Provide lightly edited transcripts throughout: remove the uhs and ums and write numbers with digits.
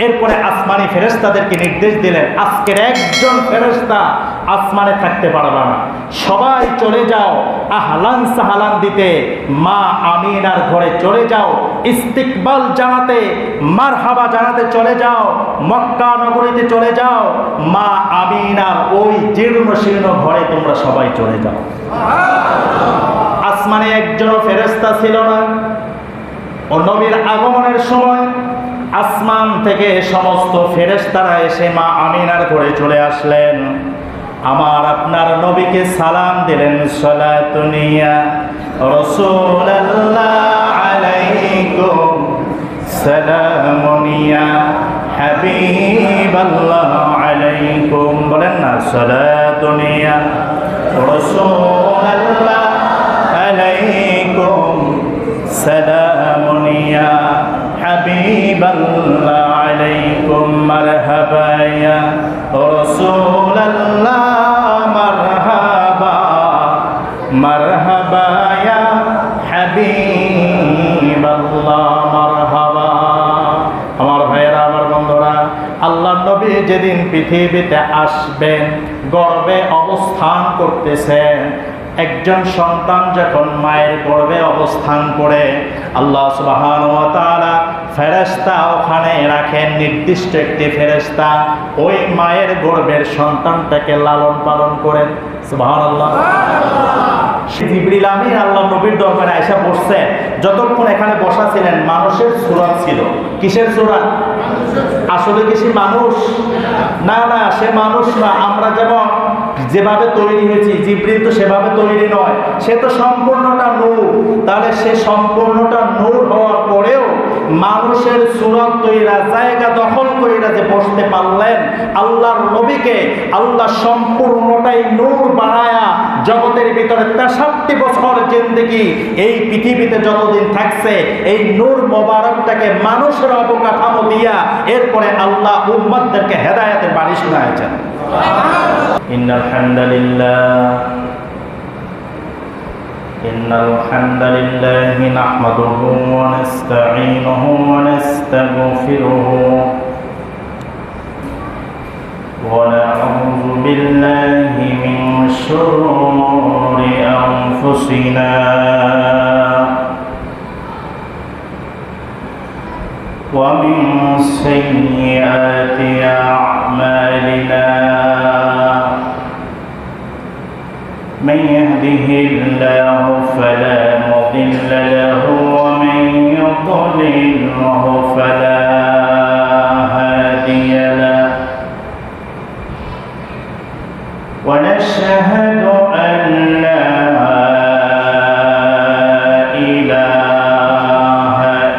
এরপরে আসমানি ফেরেশতাদেরকে নির্দেশ দিলেন, আজকের একজন ফেরেশতা আসমানে থাকতে পারবে না, সবাই চলে যাও আহলান সাহলান দিতে মা আমিনার ঘরে চলে যাও, ইস্তিকবাল জানাতে মারহাবা জানাতে চলে যাও, মক্কা নগরীতে চলে যাও, মা আমিনার ওই জীর্ণ শীর্ণ ঘরে তোমরা সবাই চলে যাও। আসমানে একজনও ফেরেশতা ছিল না। ও নবীর আগমনের সময় আসমান থেকে সমস্ত ফেরেশতারা এসে মা আমিনার ঘরে চলে আসলেন। আমার আপনার নবীকে সালাম দিলেন, সালাতুনিয়া রাসূলুল্লাহ আলাইকুম, সালামুনিয়া হাবিবাল্লাহ আলাইকুম। বলেন না, সালাতুনিয়া রাসূলুল্লাহ আলাইকুম, সালামুনিয়া হাবিবাল্লাহ আলাইকুম, মারহাবা ইয়া রাসূলুল্লাহ, মারহাবা মারহাবা ইয়া হাবিবাল্লাহ, মারহাবা। আমার ভাইয়েরা, আমার বন্ধুরা, আল্লাহর নবী যেদিন পৃথিবীতে আসবেন, গর্ভে অবস্থান করতেছেন, একজন সন্তান যখন মায়ের গর্ভে অবস্থান করে, আল্লাহ সুবহানাহু ওয়া তাআলা ফেরেশতা ওখানে রাখেন, নির্দিষ্ট একটি ফেরেশতা ওই মায়ের গর্ভের সন্তানটাকে লালন পালন করেন। সুবহানাল্লাহ। জিবরিল আমিন আল্লাহ নবীর দরবারে আয়েশা বসছে, যতক্ষণ এখানে বসা ছিলেন মানুষের সূরত ছিল। কিসের সূরত? আসলে কি সে মানুষ? না না, সে মানুষ না। আমরা যেমন যেভাবে তৈরি হয়েছি, জিবরিল তো সেভাবে তৈরি নয়, সে তো সম্পূর্ণটা নূর। তাহলে সে সম্পূর্ণটা নূর হওয়ার পরেও মানুষের সূরত তৈরা জায়গা দখল কইরা যে বসতে পারলেন, আল্লাহর নবীকে আল্লাহ সম্পূর্ণটাই নূর বানায়া জগতের ভিতরে 63 বছর জিন্দেগি এই পৃথিবীতে যতদিন থাকছে, এই নূর মোবারকটাকে মানুষের অবকাঠামো দিয়া এরপরে আল্লাহ উম্মতদেরকে হেদায়েতের বাণী শোনাচ্ছেন। ইন্নাল হামদালিল্লাহি নাহমাদুহু ওয়া নাস্তাঈনুহু ওয়া নাস্তাগফিরুহু ওয়া নাউযু বিল্লাহি মিন শুরুরি আনফুসিনা ওয়া মিন সাইয়্যাতি আ'মালিনা। من يهده الله فلا مضل له ومن يضلله فلا هادي له ونشهد أن لا إله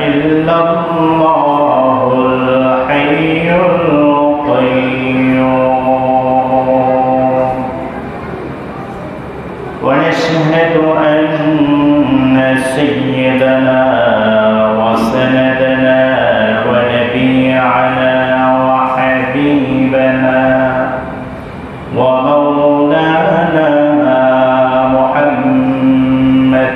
إلا الله الحي القيوم ونشهد أن سيدنا وسندنا ونبينا وحبيبنا ومولانا محمد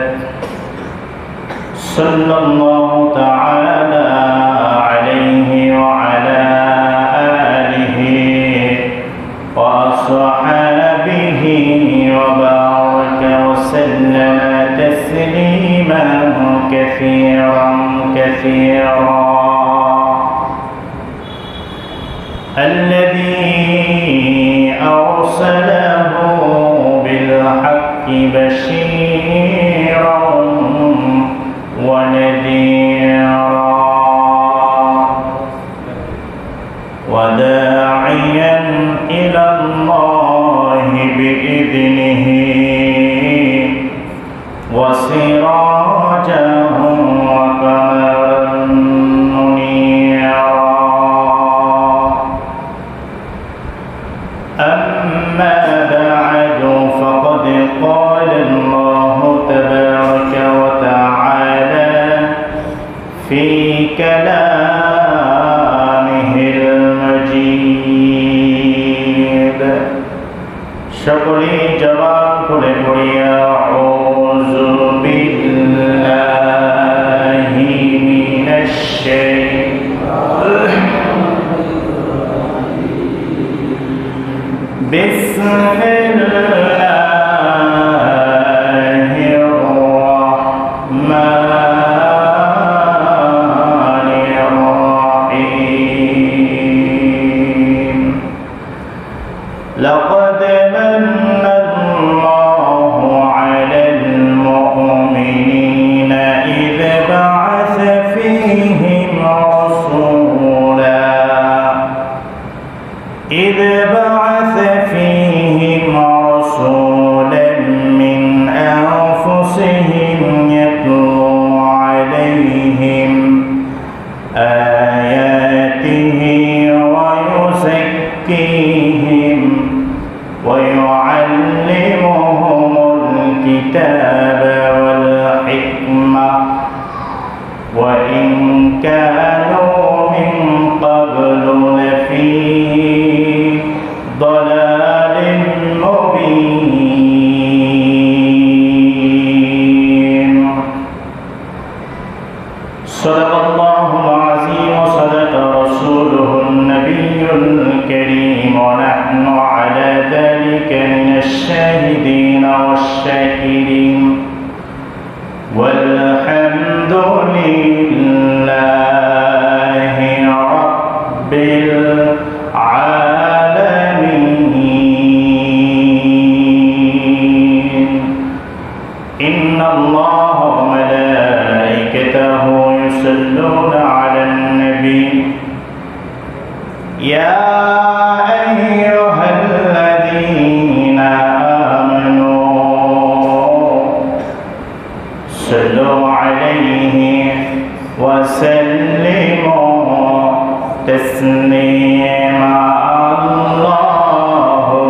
صلى الله تعالى عليه وعلى آله وأصحابه وبارك وسلم تسليما كثيرا كثيرا. الذي أرسله بالحق بشيرا ونذيرا وداعيا إلى الله بإذنه وسراجا وقمرا منيرا. أما بعد فقد قال الله تبارك وتعالى في كلامه المجيد لقد من الله على المؤمنين إذ بعث فيهم رسولا من أنفسهم يتلو عليهم آياته ويزكيهم ويعلمهم الكتاب والحكمة وإن كانوا من قبل لفي ضلال مبين. صدق الله العظيم وصدق رسوله النبي الكريم ونحن على ذلك من الشاهدين والشاكرين والحمد لله رب العالمين. إن الله وملائكته يصلون على النبي يا أيها الذين آمنوا صلوا عليه وسلموا تسليما. اللهم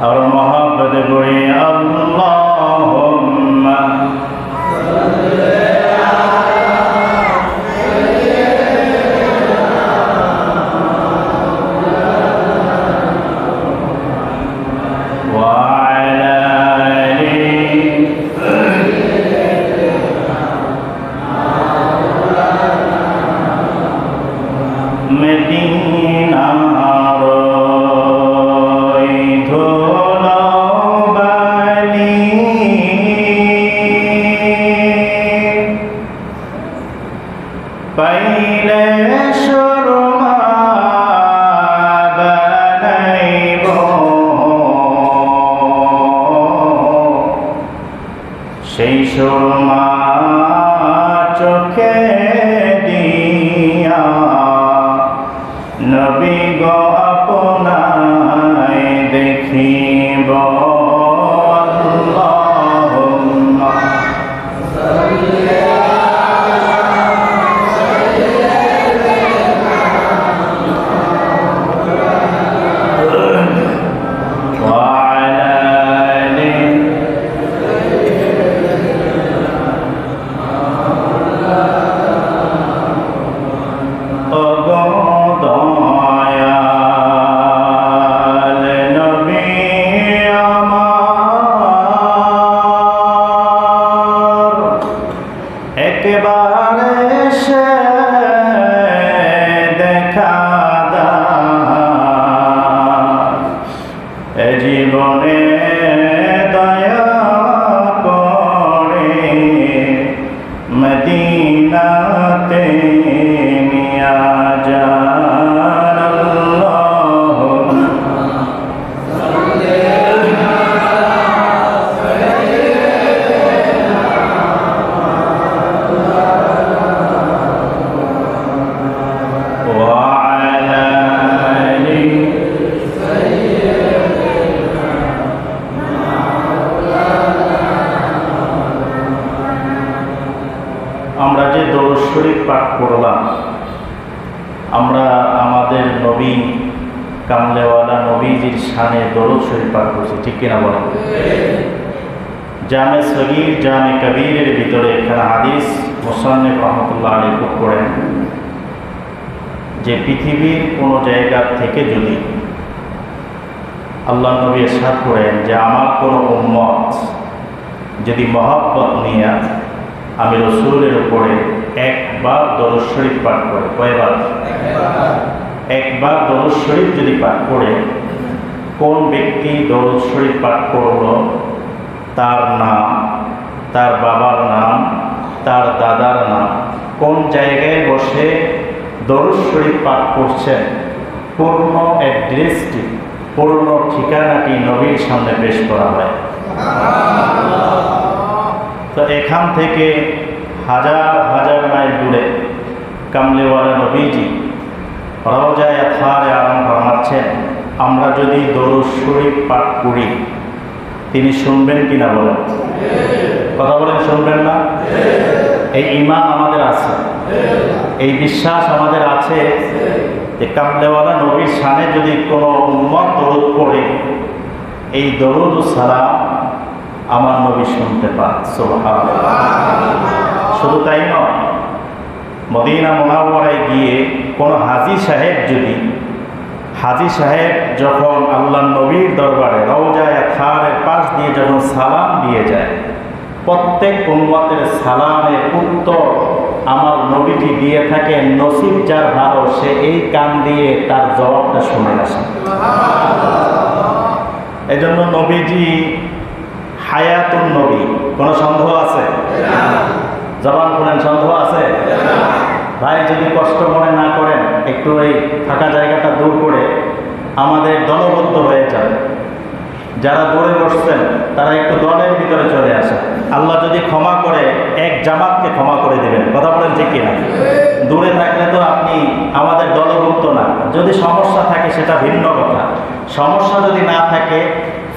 और मोहब्बत गुड़ी अल्लाहुम्मा वअला मदीना पहले सुरमा बनाइब সেই সুরমা চোখে দিয়া নবী গো আপনায় দেখিব। আল্লাহুম্মা জীবনে দয়া করে মদিনাতে নিয়া যান। আমরা যে দরুদ শরীফ পাঠ করলাম, আমরা আমাদের নবী কামলেওয়ালা নবীজির শানে দরুদ শরীফ পাঠ করছি, ঠিক কিনা বলেন? জামে সগীর জামে কবীরের ভিতরে এখানে হাদিস মুসান্নিফ রহমতুল্লাহ আলাইহি করেন যে পৃথিবীর কোনো জায়গা থেকে যদি আল্লাহ নবী ইরশাদ করেন যে আমার কোনো উম্মত যদি মহব্বত নিয়ে আমি রসুলের উপরে একবার দরুদ শরীফ পাঠ করে, কয়বার? একবার দরুদ শরীফ যদি পাঠ করে, কোন ব্যক্তি দরুদ শরীফ পাঠ করল তার নাম, তার বাবার নাম, তার দাদার নাম, কোন জায়গায় বসে দরুদ শরীফ পাঠ করছেন, পূর্ণ অ্যাড্রেসটি, পূর্ণ ঠিকানাটি নবীর সামনে পেশ করা হয়। তো এখান থেকে হাজার হাজার মাইল দূরে কামলিওয়ালা নবীজি রওজায়ে আতহারে আরাম ফরমাচ্ছেন, আমরা যদি দরুদ শরীফ পাঠ করি তিনি শুনবেন কিনা বলেন? কথা বলেন, শুনবেন না? এই ঈমান আমাদের আছে, এই বিশ্বাস আমাদের আছে যে কামলিওয়ালা নবীর শানে যদি কোনো উম্মত দরুদ পড়ে, এই দরুদ ও সালাম আমার নবী শুনতে পান। সুবহানাল্লাহ। শুধু তাই নয়, মদিনা মুনাওয়ারায় গিয়ে কোনো হাজী সাহেব যখন আল্লাহ নবীর দরবারে রওজায়ে আতহারের পাশ দিয়ে যখন সালাম দিয়ে যায়, প্রত্যেক উম্মতের সালামের উত্তর আমার নবীজি দিয়ে থাকেন। নসিব যার ভালো সে এই কান দিয়ে তার জবাবটা শুনে আসে। এজন্য নবীজি হায়াতুন নবী। কোনো সন্দেহ আছে? জবান করেন, সন্দেহ আছে? ভাই যদি কষ্ট মনে না করেন, একটু এই ফাঁকা জায়গাটা দূর করে আমাদের দলবদ্ধ হয়ে যান। যারা দূরে বসছেন তারা একটু দলের ভিতরে চলে আসে। আল্লাহ যদি ক্ষমা করে, এক জামাতকে ক্ষমা করে দেবেন। কথা বলেন ঠিক কিনা? দূরে থাকলে তো আপনি আমাদের দলভুক্ত না। যদি সমস্যা থাকে সেটা ভিন্ন কথা। সমস্যা যদি না থাকে,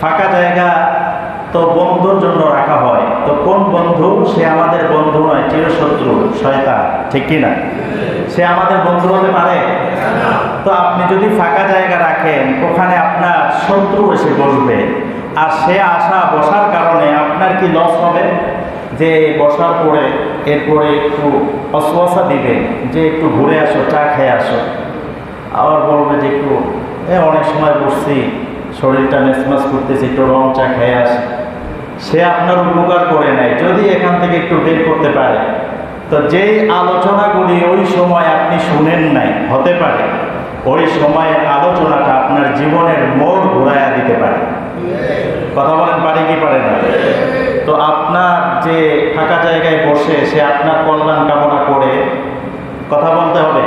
ফাঁকা জায়গা তো বন্ধুর জন্য রাখা হয়। তো কোন বন্ধু? সে আমাদের বন্ধু নয়, চিরশত্রু শয়তান। ঠিক কিনা? সে আমাদের বন্ধু হতে পারে? তো আপনি যদি ফাঁকা জায়গা রাখেন, ওখানে আপনার শত্রু এসে বসবে, আর সে বসার কারণে আপনার কি লস হবে? যে বসার পরে এরপরে একটু অসুয়াশা দিবে যে একটু ঘুরে আসো, চা খেয়ে আসো। আবার বলবে যে একটু অনেক সময় বসছি, শরীরটা মেসমাস করতেছে, একটু রং চা খেয়ে আসে। সে আপনার উপকার করে নেয় যদি এখান থেকে একটু বের করতে পারে। তো যেই আলোচনাগুলি ওই সময় আপনি শুনেন নাই, হতে পারে ওই সময়ের আলোচনাটা আপনার জীবনের মোড় ঘুরাইয়া দিতে পারে। কথা বলেন, পারে কি পারে না? তো আপনার যে ফাঁকা জায়গায় বসে সে আপনার কল্যাণ কামনা করে, কথা বলতে হবে,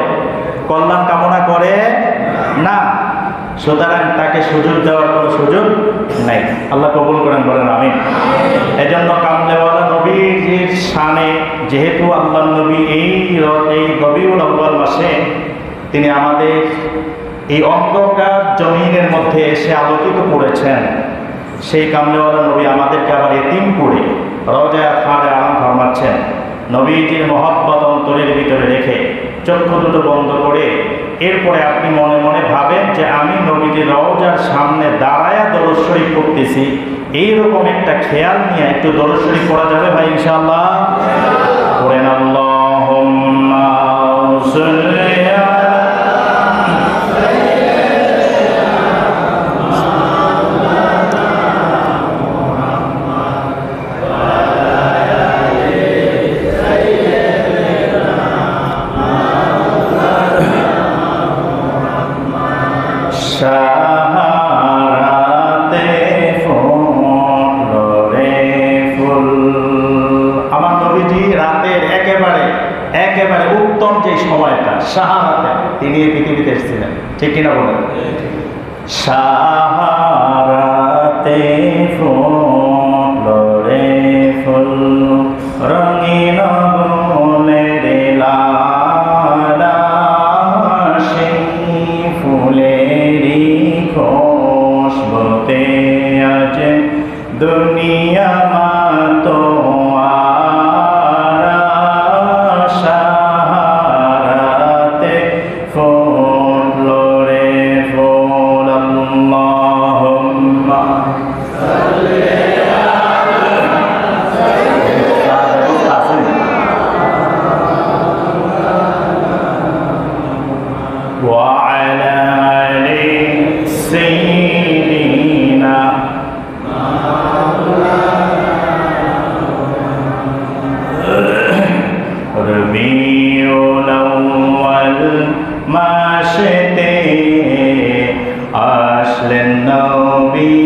কল্যাণ কামনা করে না। সুতরাং তাকে সুযোগ দেওয়ার কোনো সুযোগ নাই। আল্লাহ কবুল করেন, বলেন আমিন। এজন্য কামলিওয়ালা নবীর শানে, যেহেতু আল্লাহ নবী এই রবিউল আউয়াল মাসে তিনি আমাদের এই অন্ধকার জমিনের মধ্যে এসে আলোকিত করেছেন, সেই কামলিওয়ালা নবী আমাদেরকে আবার এতিম করে রওজায়ে আতহারে আরাম ফরমাচ্ছেন। নবীজির মহব্বত অন্তরের ভিতরে রেখে চক্ষু দুটো বন্ধ করে এরপরে আপনি মনে মনে ভাবেন যে আমি নবীজির রওজার সামনে দাঁড়ায়া দরুদ শরীফ পড়তেছি। এইরকম একটা খেয়াল নিয়ে একটু দরুদ শরীফ পড়া যাবে ভাই? ইনশাআল্লাহ পড়েন। আল্লাহুম্মা সাল্লি শাহারাতে ফুল রে ফুল। আমার নবীজি রাতের একেবারে উত্তম যে সময়টা, শাহারাতে, তিনি এই পৃথিবীতে এসেছিলেন। ঠিক কিনা বলেন? শাহারাতে ফুল রে ফুল, রঙিন গুলের লালা, সেই ফুলেরই খুশবুতে আজ দুনিয়া মাতোয়ারা। শাহারাতে ফুল রে ফুল। আল্লাহুম্মা আসলেন নবী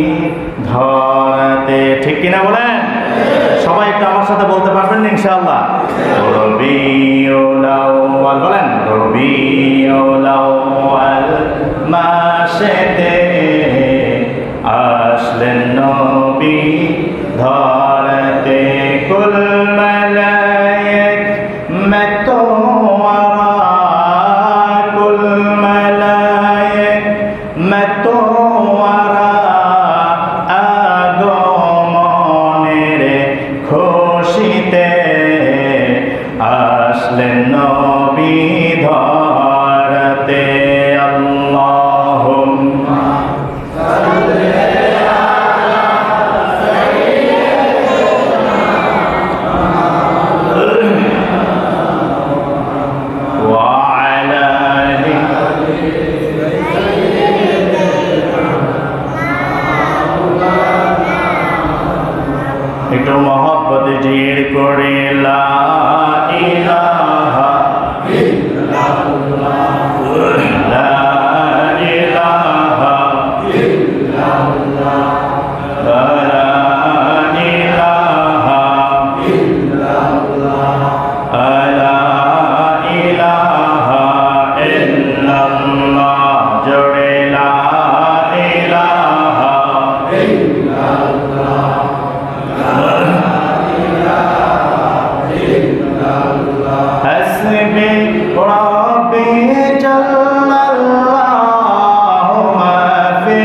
ধরাতে। ঠিক কিনা বলেন? সবাই একটু আমার সাথে বলতে পারবেন ইনশাআল্লাহ? রবিউল আউয়াল বলেন, রবিউল আউয়াল মাসেতে আসলেন নবী ধরাতে। কুল মালায়েক মে তোমারা, কুল মালায়েক মে তোমারা আগমনের খুশিতে আসলেন নবী ধরাতে। আল্লাহুম্মা একটু মহব্বত জির করে লা ইলাহা ইল্লাল্লাহ, লা ইলাহা ইল্লাল্লাহ, লা ইলাহা ইল্লাল্লাহ, লা ইলাহা ইল্লাল্লাহ, জোরে লা ইলাহা ইল্লাল্লাহ। حسبي ربي جل الله ما في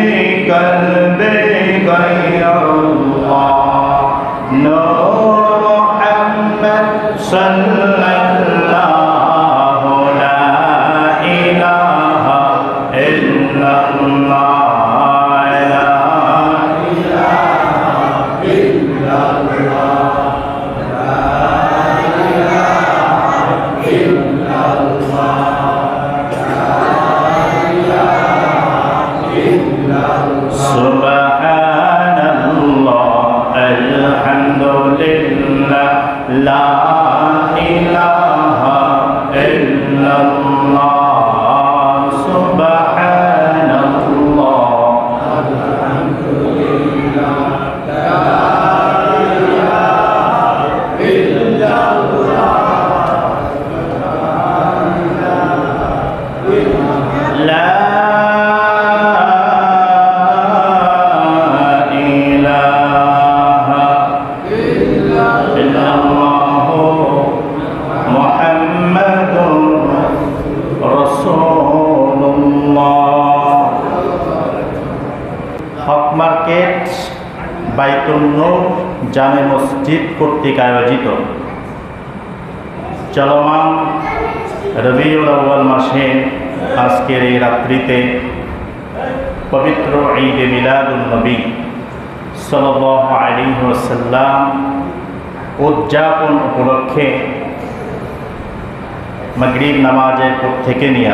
قلبي غير الله، نور محمد صلى الله، لا إله إلا الله، لا إله إلا الله، Subhanallah, alhamdulillah, la ilaha illallah, subhanallah, alhamdulillah, la ilaha illallah, la হক মার্কেট বাইতুল নূর জামে মসজিদ কর্তৃক আয়োজিত চলমান রবিউল আউয়াল মাসে আজকের এই রাত্রিতে পবিত্র ঈদে মিলাদুন নবী সাল্লাল্লাহু আলাইহি ওয়াসাল্লাম উদযাপন উপলক্ষে মাগরিব নামাজের পর থেকে নিয়ে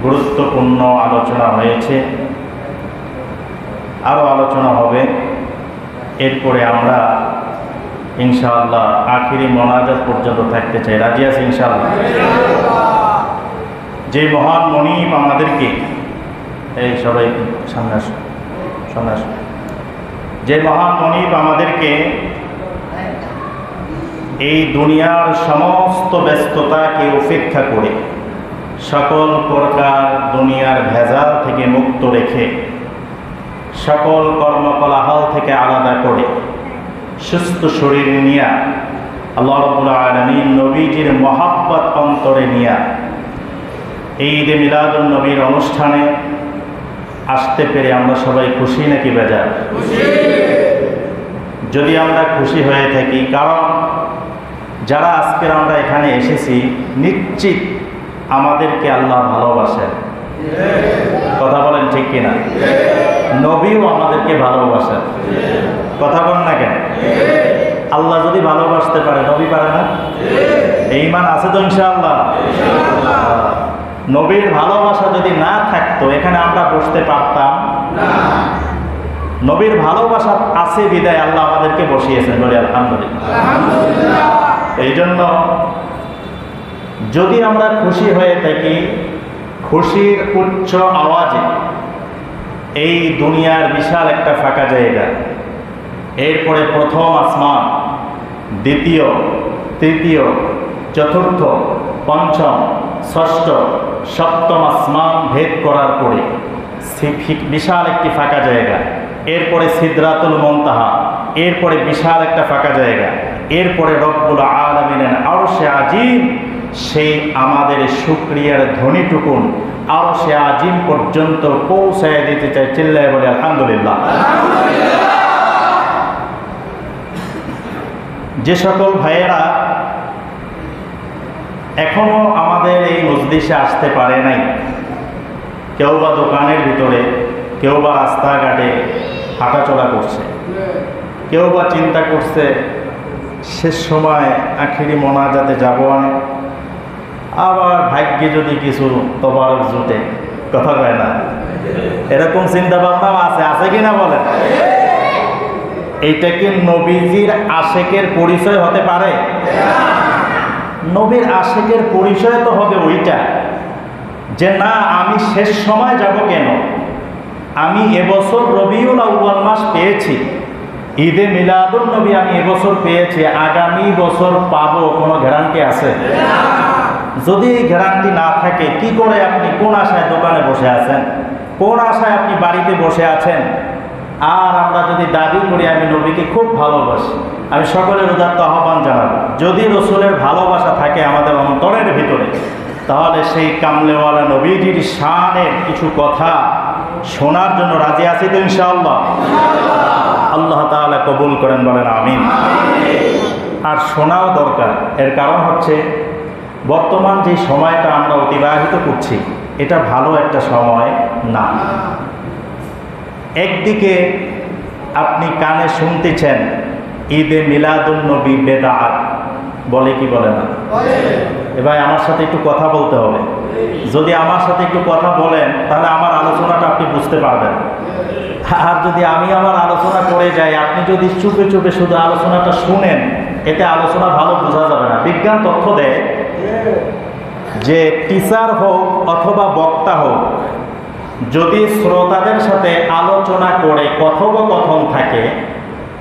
গুরুত্বপূর্ণ আলোচনা হয়েছে, আরও আলোচনা হবে। এরপরে আমরা ইনশাআল্লাহ আখিরি মোনাজাত পর্যন্ত থাকতে চাই। রাজি আছি ইনশাআল্লাহ? যে মহান মনিব আমাদেরকে, এই সবাই সামনে আসুন, সামনে আসুন, যে মহান মনিব আমাদেরকে এই দুনিয়ার সমস্ত ব্যস্ততাকে উপেক্ষা করে সকল প্রকার দুনিয়ার ভেজাল থেকে মুক্ত রেখে সকল কর্মকলাহল থেকে আলাদা করে সুস্থ শরীর নিয়ে আল্লাহ রাব্বুল আলামিন নবীজির মহাব্বত অন্তরে নিয়ে এই ঈদে মিলাদুন নবীর অনুষ্ঠানে আসতে পেরে আমরা সবাই খুশি নাকি বেজার? যদি আমরা খুশি হয়ে থাকি, কারণ যারা আজকের আমরা এখানে এসেছি নিশ্চিত আমাদেরকে আল্লাহ ভালোবাসেন। কথা বলেন ঠিক কিনা? নবীও আমাদেরকে ভালোবাসেন। কথা বলেন না কেন? আল্লাহ যদি ভালোবাসতে পারে, নবী পারে না? এই ঈমান আছে তো ইনশাআল্লাহ? নবীর ভালোবাসা যদি না থাকতো এখানে আমরা বসতে পারতাম না। নবীর ভালোবাসা আছে বিদায় আল্লাহ আমাদেরকে বসিয়েছেন, বলি আলহামদুলিল্লাহ। এই জন্য যদি আমরা খুশি হয়ে থাকি, খুশির উচ্চ আওয়াজে এই দুনিয়ার বিশাল একটা ফাঁকা জায়গা, এরপরে প্রথম আসমান, দ্বিতীয়, তৃতীয়, চতুর্থ, পঞ্চম, ষষ্ঠ, সপ্তম আসমান ভেদ করার পরে বিশাল একটি ফাঁকা জায়গা, এরপরে সিদরাতুল মুনতাহা, এরপরে বিশাল একটা ফাঁকা জায়গা, এরপরে রব্বুল আলামিনের আরশে আজিম, সেই আমাদের শুকরিয়ার ধ্বনিটুকুন আরশে আজিম পর্যন্ত পৌঁছায় দিতে চাই। চিল্লায় বলে আলহামদুলিল্লাহ। যে সকল ভাইয়েরা এখনো আমাদের এই মজলিসে আসতে পারে নাই, কেউ বা দোকানের ভিতরে, কেউ বা রাস্তাঘাটে হাঁটাচলা করছে, কেউ বা চিন্তা করছে শেষ সময় আখিরি মোনাজাতে যাবো, আবার ভাগ্যে যদি কিছু তবারক জুটে, কথা কয় না, এরকম চিন্তা ভাবনাও আছে কিনা বলেন? এইটা কি নবীজির আশেকের পরিচয় হতে পারে? নবীর আশেকের পরিচয় তো হবে ওইটা যে না, আমি শেষ সময় যাব কেন, আমি এবছর রবিউল আউয়াল মাস পেয়েছি, ঈদে মিলাদুন নবী আমি এবছর পেয়েছি, আগামী বছর পাবো, কোনো গ্যারান্টি আছে? যদি এই গ্যারান্টি না থাকে, কি করে আপনি কোন আশায় দোকানে বসে আছেন, কোন আশায় আপনি বাড়িতে বসে আছেন? আর আমরা যদি দাবি করি আমি নবীকে খুব ভালোবাসি, আমি সকলের উদাত্ত আহ্বান জানাবো, যদি রসুলের ভালোবাসা থাকে আমাদের অন্তরের ভিতরে, তাহলে সেই কামলেওয়ালা নবীজির শানের কিছু কথা শোনার জন্য রাজি আছি তো ইনশাআল্লাহ? আল্লাহ তাআলা কবুল করেন, বলেন আমিন। আর শোনাও দরকার, এর কারণ হচ্ছে বর্তমান যে সময়টা আমরা অতিবাহিত করছি, এটা ভালো একটা সময় না। একদিকে আপনি কানে শুনতেছেন ঈদে মিলাদুন নবী বেদাত, বলে কি বলে না? এবার আমার সাথে একটু কথা বলতে হবে। যদি আমার সাথে একটু কথা বলেন তাহলে আমার আলোচনাটা আপনি বুঝতে পারবেন। আর যদি আমি আমার আলোচনা করে যাই, আপনি যদি চুপে চুপে শুধু আলোচনাটা শুনেন, এতে আলোচনা ভালো বোঝা যাবে না। বিজ্ঞান তথ্য দেয় যে টিচার হোক অথবা বক্তা হোক, যদি শ্রোতাদের সাথে আলোচনা করে কথোপকথন থাকে,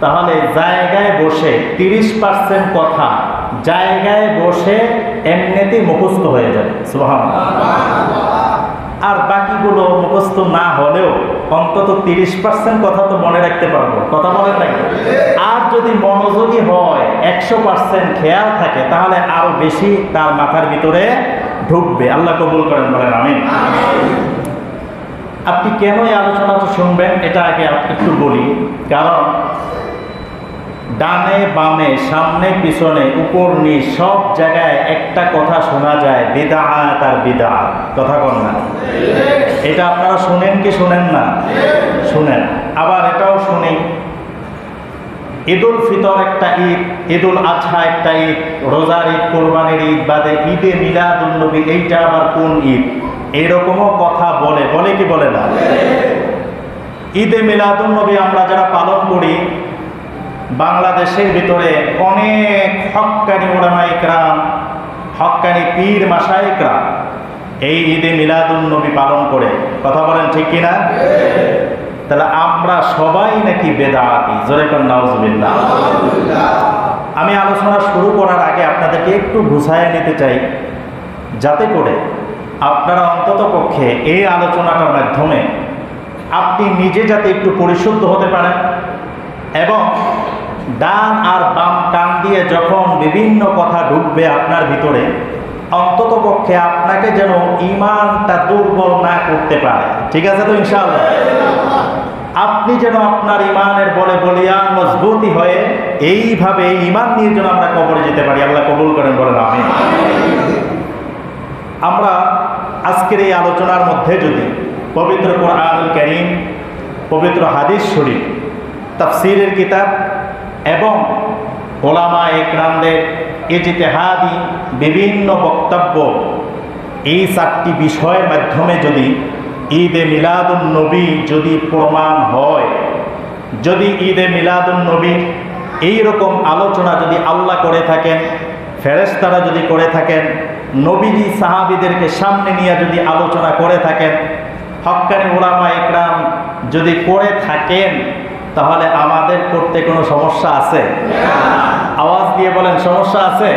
তাহলে জায়গায় বসে 30% কথা জায়গায় বসে এমনিতেই মুখস্থ হয়ে যাবে, সুবহানাল্লাহ। আর বাকিগুলো মুখস্থ না হলেও অন্তত 30% কথা তো মনে রাখতে পারবো, কথা মনে রাখবে। আর যদি মনোযোগী হয়, 100% খেয়াল থাকে, তাহলে আরো বেশি তার মাথার ভিতরে ঢুকবে। আল্লাহ কবুল করেন, বলেন আমিন। আপনি কেন এই আলোচনাটা শুনবেন এটা আগে একটু বলি। কারণ ডানে বামে, সামনে পিছনে, উপর নিচ সব জায়গায় একটা কথা শোনা যায়, বিদআত আর বিদআত, কথা বল না? এটা আপনারা শুনেন কি শুনেন না? শুনেন। আবার এটাও শুনি, ঈদুল ফিতর একটা ঈদ, ঈদুল আজহা একটা ঈদ, রোজার ঈদ, কোরবানির ঈদ বাদে ঈদে মিলাদুন নবী, এইটা আবার কোন ঈদ? এরকমও কথা বলে কি বলে না? ঈদে মিলাদুন নবী আমরা যারা পালন করি, বাংলাদেশের ভিতরে অনেক হক্কানি উলামা ইকরাম, হক্কানি পীর মাশায়েখরা এই ঈদে মিলাদুন নবী পালন করে, কথা বলেন ঠিক কিনা? তাহলে আমরা সবাই নাকি বেদাতি? জোরে কোন নাউজুবিল্লাহ। আমি আলোচনা শুরু করার আগে আপনাদেরকে একটু বুঝাইয়া নিতে চাই, যাতে করে আপনারা অন্তত পক্ষে এই আলোচনাটার মাধ্যমে আপনি নিজে যাতে একটু পরিশুদ্ধ হতে পারেন, এবং ডান আর বাম কান দিয়ে যখন বিভিন্ন কথা ঢুকবে আপনার ভিতরে, অন্তত পক্ষে আপনাকে যেন ঈমানটা দুর্বল না করতে পারে। ঠিক আছে তো ইনশাআল্লাহ? আপনি যেন আপনার ঈমানের বলে বলিয়ান মজবুতি হয়ে এইভাবে ঈমান নিয়ে যেন আমরা কবরে যেতে পারি। আল্লাহ কবুল করেন, বলেন আমিন। আমরা আজকের এই আলোচনার মধ্যে যদি পবিত্র কোরআনুল কারীম, পবিত্র হাদিস শরীফ, তাফসীরের কিতাব এবং ওলামা ইকরামদের ইজতিহাদি বিভিন্ন বক্তব্য, এই 4টি বিষয়ের মাধ্যমে যদি ঈদে মিলাদুন নবী যদি প্রমাণ হয়, যদি ঈদে মিলাদুন নবী এইরকম আলোচনা যদি আল্লাহ করে থাকেন, ফেরেশতারা যদি করে থাকেন, নবীজি সাহাবীদেরকে সামনে নিয়ে যদি আলোচনা করে থাকেন, হক্কানি উলামা ইকরাম যদি করে থাকেন তাহলে আমাদের করতে কোনো সমস্যা আছে? আওয়াজ দিয়ে বলেন, সমস্যা আছে?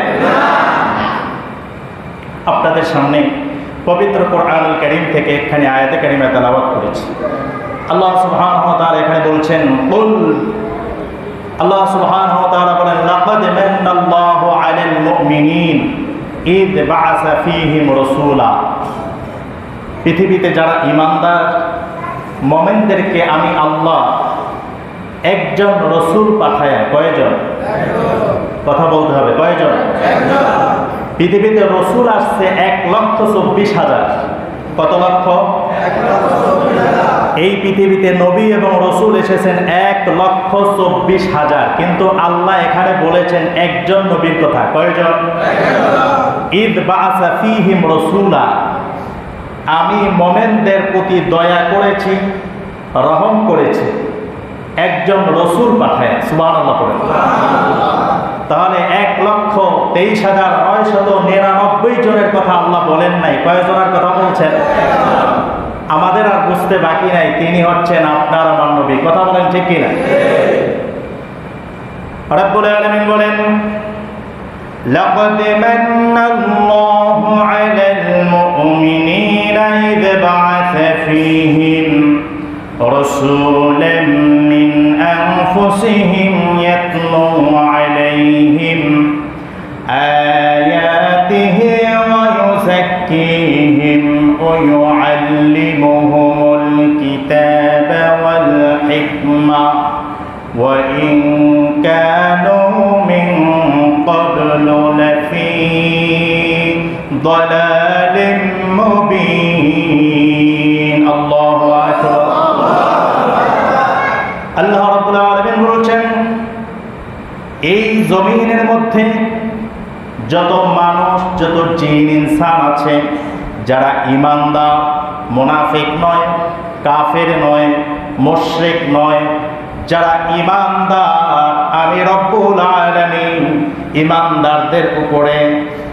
আপনাদের সামনে পবিত্র কোরআনুল কারীম থেকে একখানি আয়াতে কারিমা তেলাওয়াত করেছি। আল্লাহ সুবহানাহু ওয়া তাআলা এখানে বলছেন, কুল, আল্লাহ সুবহানাহু ওয়া তাআলা বলেন, লাকাদ মান্নাল্লাহু আলাল মুমিনিন ইয বাআসা ফীহিম রাসূলা। পৃথিবীতে যারা ঈমানদার মুমিনদেরকে আমি আল্লাহ একজন রাসূল পাঠায়া, কয়জন? কথা বলতে হবে, কয়জন? পৃথিবীতে রাসূল আসছে 1,24,000। কত লক্ষ? এই পৃথিবীতে নবী এবং রাসূল এসেছেন 1,24,000, কিন্তু আল্লাহ এখানে বলেছেন একজন নবীর কথা। কয়জন? ইদ বাআসা ফীহিম রাসূলা, আমি মুমিনদের প্রতি দয়া করেছি, রহম করেছি, একজন রাসূল পাঠায়। সুবহানাল্লাহ পড়েন। তাহলে 1,23,999 জনের কথা আল্লাহ বলেন নাই, কয়জনের কথা বলছেন? আমাদের আর বুঝতে বাকি নাই, তিনি হচ্ছেন আপনার আমার নবী। কথা বলেন ঠিক কিনা? রব্বুল আলামিন বলেন, লাকাদ মান্নাল্লাহু আলাল মুমিনিনা ইয বাআসা ফীহিম রাসূলাম মিন আনফুসিহিম ইয়াতলু আলাইহিম আয়াতিহি ওয়া ইউযাক্কিহিম ওয়া ইউআল্লিমুহুমুল কিতাবা ওয়াল হিকমা ওয়া ইন কানু মিন ক্বাবলু লাফী দালালিম মুবিন। আল্লাহু আকবার। আল্লাহ রাব্বুল আলামিন বলেছেন, এই জমিনের মধ্যে যত মানুষ, যত জিন ইনসান আছে, যারা ঈমানদার, মুনাফিক নয়, কাফের নয়, মুশরিক নয়, যারা ঈমানদার, আমি রব্বুল আলামিন ঈমানদারদের উপরে,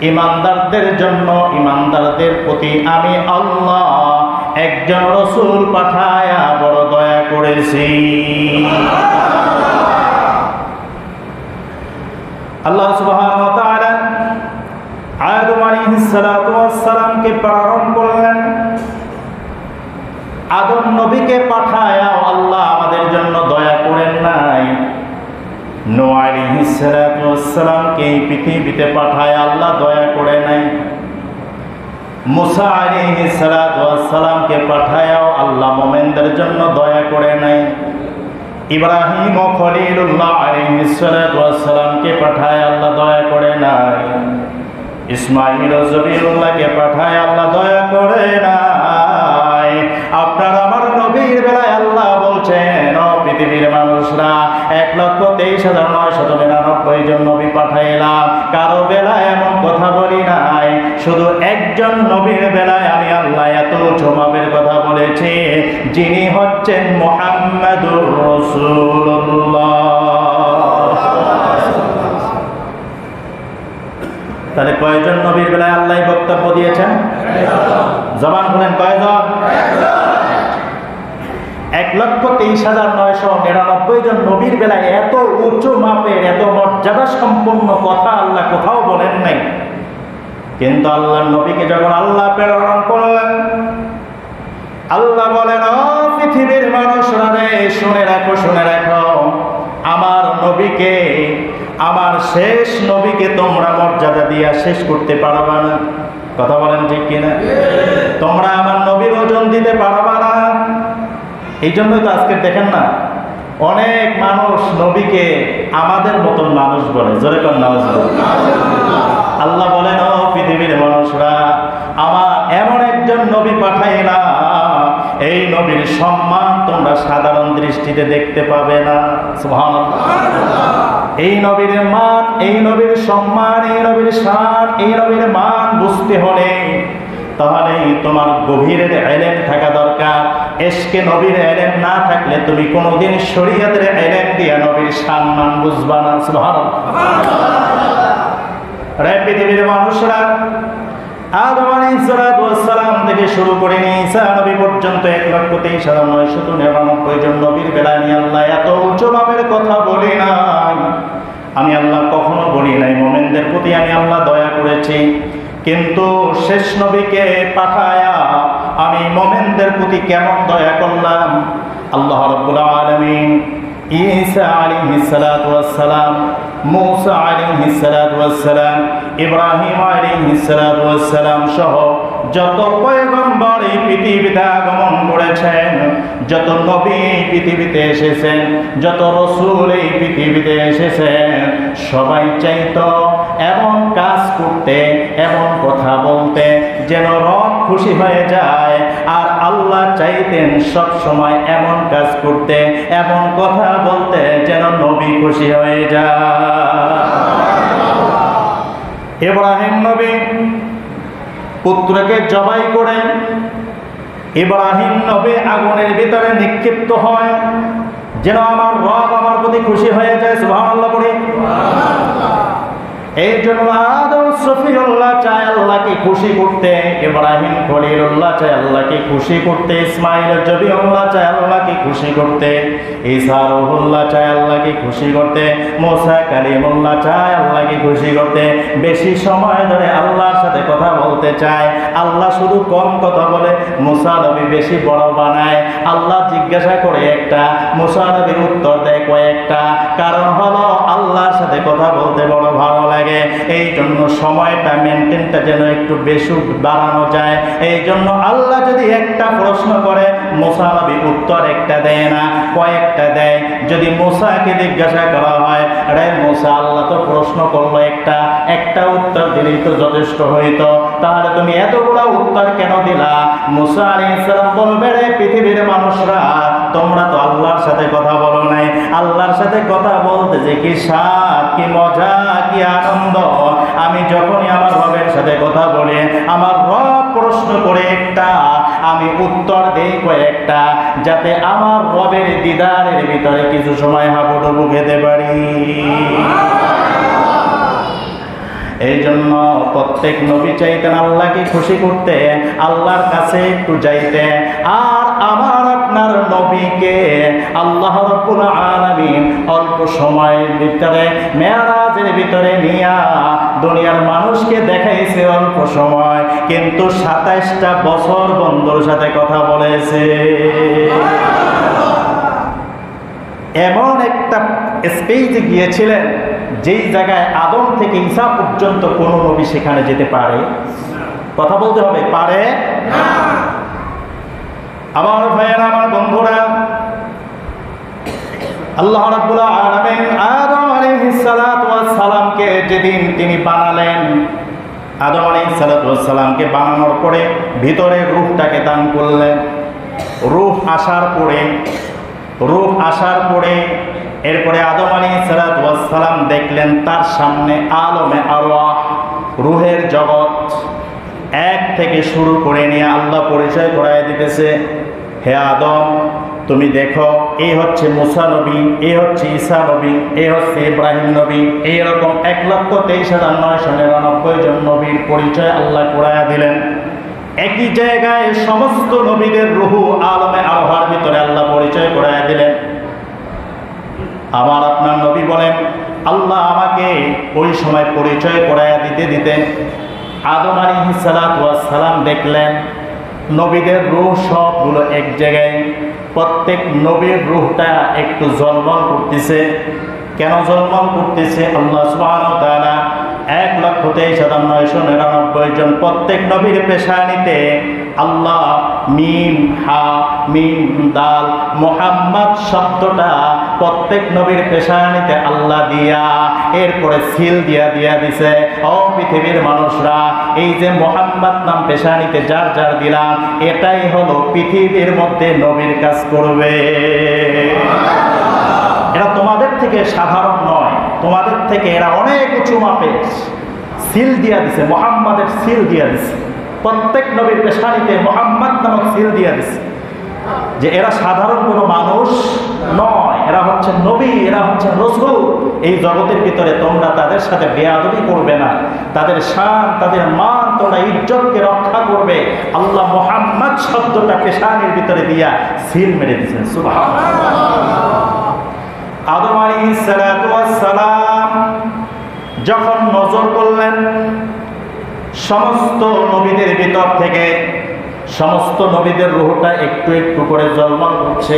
ঈমানদারদের জন্য, ঈমানদারদের প্রতি আমি আল্লাহ একজন রাসূল পাঠায়া বড় দয়া করেছি। আল্লাহ সুবহানাহু ওয়া তাআলা আদম আলাইহিস সালাতু ওয়াস সালামকে প্রেরণ করলেন। আদম নবীকে পাঠায়া আল্লাহ আমাদের জন্য দয়া করেন নাই। নূহ আলাইহিস সালাতু ওয়াস সালামকে এই পৃথিবীতে পাঠায়া আল্লাহ দয়া করে নাই। মুসা আলাইহিস সালাতু ওয়াস সালামকে পাঠায়াও আল্লাহ মুমিনদের জন্য দয়া করে নাই। ইব্রাহিম ও খলিলুল্লাহ আলাইহিস সালাতু ওয়াস সালামকে পাঠায় আল্লাহ দয়া করে নাই। ইসমাঈল ও জবিরুল্লাহকে পাঠায় আল্লাহ দয়া করে নাই। আপনার আমার নবীর বেলায় আল্লাহ বলছেন, ও পৃথিবীর মানুষরা, 1,23,999 জন নবী পাঠাইলাম, কারো বেলায় এমন কথা বলি নাই। শুধু একজন নবীর বেলায় আমি আল্লাহ এত জমাবের কথা বলেছি, যিনি হচ্ছেন মুহাম্মাদুর রাসূলুল্লাহ। তাহলে কয়জন নবীর বেলায় আল্লাহ বক্তব্য দিয়েছেন? জবান খুলেন, কয়জন? 1,23,999 জন নবীর বেলায় এত উঁচু মাপের, এত মর্যাদা সম্পন্ন কথা আল্লাহ কোথাও বলেন নাই। কিন্তু আল্লাহর নবীকে যখন আল্লাহ প্রেরণ করলেন, আল্লাহ বলেন, ও পৃথিবীর মানুষরা রে, শুনে রাখো, শুনে রাখো, আমার নবীকে, আমার শেষ নবীকে তোমরা মর্যাদা দিয়া শেষ করতে পারবা না। কথা বলেন ঠিক কিনা? তোমরা আমার নবীর ওজন দিতে পারবা না। এই জন্যই তো আজকে দেখেন না, অনেক মানুষ নবীকে আমাদের মতন মানুষ বলে। জোরে কোন নামাজ বলে। আল্লাহ বলেন, ও পৃথিবীর মানুষরা, আমার এমন একজন নবী পাঠাইলাম, এই নবীর সম্মান তোমরা সাধারণ দৃষ্টিতে দেখতে পাবে না। সুবহানাল্লাহ। এই নবীর মান, এই নবীর সম্মান, এই নবীর শান, এই নবীর মান বুঝতে হলে তাহলে তোমার গভীরের ইলম থাকা দরকার। এশকে নবীর ইলম না থাকলে তুমি কোনোদিন শরীয়তের ইলম দিয়া নবীর সম্মান বুঝবা না। সুবহানাল্লাহ। রে পৃথিবীর মানুষরা, আদম আলাইহিস সালাম থেকে শুরু করে ঈসা নবী পর্যন্ত 1,23,999 জন নবীর বেলায় নিয়ে আল্লাহ এত উচ্চ মাপের কথা বলি নাই। আমি আল্লাহ কখনো বলি নাই মুমিনদের প্রতি আমি আল্লাহ দয়া করেছি, কিন্তু শেষ নবীকে পাঠায়া আমি মুমিনদের প্রতি কেমন দয়া করলাম। আল্লাহ রাব্বুল আলামিন ঈসা আলাইহিস সালাম, মূসা আলাইহিস সালাম, ইব্রাহিম আলাইহিস সালাম সহ যত পয়গম্বর এই পৃথিবীতে আগমন করেছেন, যত নবী এই পৃথিবীতে এসেছেন, যত রাসূল এই পৃথিবীতে এসেছেন, সবাই চাইতো এমন কাজ করতে, এমন কথা বলতে যেন রব খুশি হয়ে যায়। আর আল্লাহ চাইতেন সব সময় এমন কাজ করতে, এমন কথা বলতে যেন নবী খুশি হয়ে যায়। ইব্রাহিম নবী পুত্রকে জবাই করে ইব্রাহিম নবী আগুনের ভিতরে নিক্ষিপ্ত হয় যেন আমার রব আমার প্রতি খুশি হয়ে যায়। সুবহানাল্লাহ পড়ি। এই জন্য আদম সফিউল্লাহ চায় আল্লাহকে খুশি করতে, ইব্রাহিম খলিলুল্লাহ চায় আল্লাহকে খুশি করতে, ইসমাইল জবিউল্লাহ চায় আল্লাহকে খুশি করতে, ঈসা রূহুল্লাহ চায় আল্লাহকে খুশি করতে, মুসা কালিমুল্লাহ চায় আল্লাহকে খুশি করতে। বেশি সময় ধরে আল্লাহর সাথে কথা বলতে চায়, আল্লাহ শুধু কম কথা বলে, মুসা নবী বেশি বড় বানায়। আল্লাহ জিজ্ঞাসা করে একটা, মুসা নবী উত্তর দেয় কয়েকটা। কারণ হলো আল্লাহর সাথে কথা বলতে বড় ভালো লাগে। এই জন্য সময়টা মেনটেনটা যেন একটু বেশি বাড়ানো যায়। এই জন্য আল্লাহ যদি একটা প্রশ্ন করে, মুসা নবী উত্তর একটা দেয় না, কয়েকটা দেয়। যদি মুসাকে জিজ্ঞাসা করা হয়, আরে মুসা আল্লাহ তো প্রশ্ন করলো একটা উত্তর দিলেই তো যথেষ্ট হইতো, তাহলে তুমি এতগুলো উত্তর কেন দিলা? মুসা আলাইহিস সালাম বলবে, রে পৃথিবীর মানুষরা, তোমরা তো আল্লাহর সাথে কথা বলো নাই। আল্লাহর সাথে কথা বলতে যে কি স্বাদ, কি মজা, কি আনন্দ। আমি যখনই আমার রবের সাথে কথা বলি, আমার রব প্রশ্ন করে একটা, আমি উত্তর দেই কয়েকটা, যাতে আমার রবের দিদারের ভিতরে কিছু সময় হাবুডুবু খেতে পারি। এই জন্য প্রত্যেক নবী চাইতেন আল্লাহকে খুশি করতে, আল্লাহর কাছে একটু যাইতে। আর আমার আপনার নবীকে আল্লাহ রাব্বুল আলামিন অল্প সময়ের ভিতরে মেরাজের ভিতরে নিয়া দুনিয়ার মানুষকে দেখাইছে অল্প সময়, কিন্তু 27টা বছর বন্ধুর সাথে কথা বলেছে। এমন একটা স্টেজে গিয়েছিলেন যেই জায়গায় আদম থেকে ঈসা পর্যন্ত কোন নবী সেখানে যেতে পারে? কথা বলতে হবে, পারে না। আমার ভাইয়েরা, আমার বন্ধুরা, আল্লাহ রাব্বুল আলামিন আদম আলাইহিস সালাতু ওয়াস সালামকে যেদিন তিনি বানালেন, আদম আলাইহিস সালাতু ওয়াস সালামকে বানানোর পরে ভিতরে রূহটাকে দান করলেন। রূহ আসার পরে এরপরে আদম আলাইহিস সালাতু ওয়াস সালাম দেখলেন তার সামনে আলমে আরওয়াহ, রূহের জগৎ এক থেকে শুরু করে নিয়ে আল্লাহ পরিচয় করায় দিতেছে। হে আদম, তুমি দেখো, এই হচ্ছে মুসা নবী, এই হচ্ছে ঈসা নবী, এই হচ্ছে ইব্রাহিম নবী। এইরকম 1,23,999 জন নবীর পরিচয় আল্লাহ করায়া দিলেন। একই জায়গায় সমস্ত নবীদের রূহ আলমে আরওয়াহর ভিতরে আল্লাহ পরিচয় করায়া দিলেন। আমার আপনার নবী বলেন, আল্লাহ আমাকে ওই সময় পরিচয় করায়া দিতে দিতে আদম আলাইহিস সালাতু ওয়াস সালাম দেখলেন নবীদের রূহ সবগুলো এক জায়গায়। প্রত্যেক নবীর রূহটা একটু ঝলমল করতেছে। কেন ঝলমল করতেছে? আল্লাহ সুবহানাহু ওয়া তাআলা 1,23,999 জন প্রত্যেক নবীর পেশানিতে আল্লাহ মিম হা মিম দাল মুহাম্মদ শব্দটা প্রত্যেক নবীর পেশানিতে আল্লাহ দিয়া এরপরে সিল দিয়া দিছে। ও পৃথিবীর মানুষরা, এই যে মুহাম্মদ নাম পেশানিতে যার যার দিলাম, এটাই হলো পৃথিবীর মধ্যে নবীর কাজ করবে। এরা তোমাদের থেকে সাধারণ নয়, তোমাদের থেকে এরা অনেক উঁচু মাপের। সিল দিয়া দিছে, মুহাম্মাদের সিল দিয়া দিছে। প্রত্যেক নবীর পেশানিতে মুহাম্মদ নামক সিল দিয়া দিছে, যে এরা সাধারণ কোনো মানুষ নয়, এরা হচ্ছে নবী, এরা হচ্ছে রাসূল। এই জগতের ভিতরে তোমরা তাদের সাথে বেয়াদবি করবে না, তাদের শান, তাদের মান সম্মানটা ইজ্জতকে রক্ষা করবে, আল্লাহ মুহাম্মদ শব্দটা পেশানির ভিতরে দিয়া সিল মেরে দিয়েছেন। সুবহানাল্লাহ। আদম আলাইহিস সালাতু ওয়াস সালাম যখন নজর করলেন সমস্ত নবীদের ভিতর থেকে সমস্ত নবীদের রূহটা একটু একটু করে জ্বলমল করছে,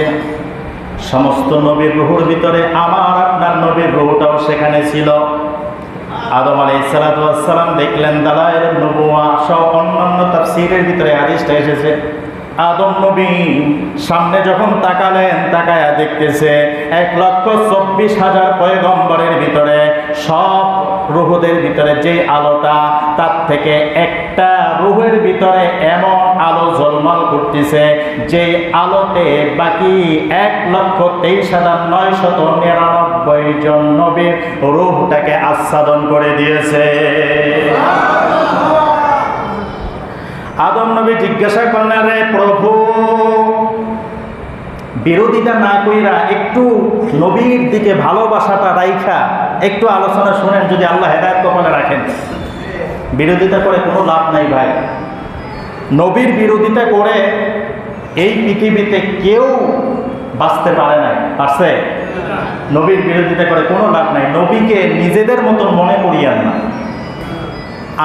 সমস্ত নবীর রূহের ভিতরে আমার আপনার নবীর রূহটাও সেখানে ছিল। আদম আলাইহিস সালাতু ওয়াস সালাম দেখলেন, দালায়ের নবুওয়া সহ অন্যান্য তাফসীরের ভিতরে হাদিসটা এসেছে, আদম নবী সামনে যখন তাকালেন, তাকায়া দেখতেছে 1,24,000 পয়গম্বরের ভিতরে সব রূহদের ভিতরে যে আলোটা, তার থেকে একটা রূহের ভিতরে এমন আলো ঝলমল করতেছে যে আলোতে বাকি 1,23,999 জন নবীর রূহটাকে আচ্ছাদন করে দিয়েছে। আদম নবী জিজ্ঞাসা করলেন, রে প্রভু, বিরোধিতা না কইরা একটু নবীর দিকে ভালোবাসাটা রাইখা একটু আলোচনা শুনেন, যদি আল্লাহ হেদায়েত কপালে রাখেন। বিরোধিতা করে কোনো লাভ নাই ভাই। নবীর বিরোধিতা করে এই পৃথিবীতে কেউ বাঁচতে পারে নাই, পারছে? নবীর বিরোধিতা করে কোনো লাভ নাই। নবীকে নিজেদের মতন মনে করিয়েন না,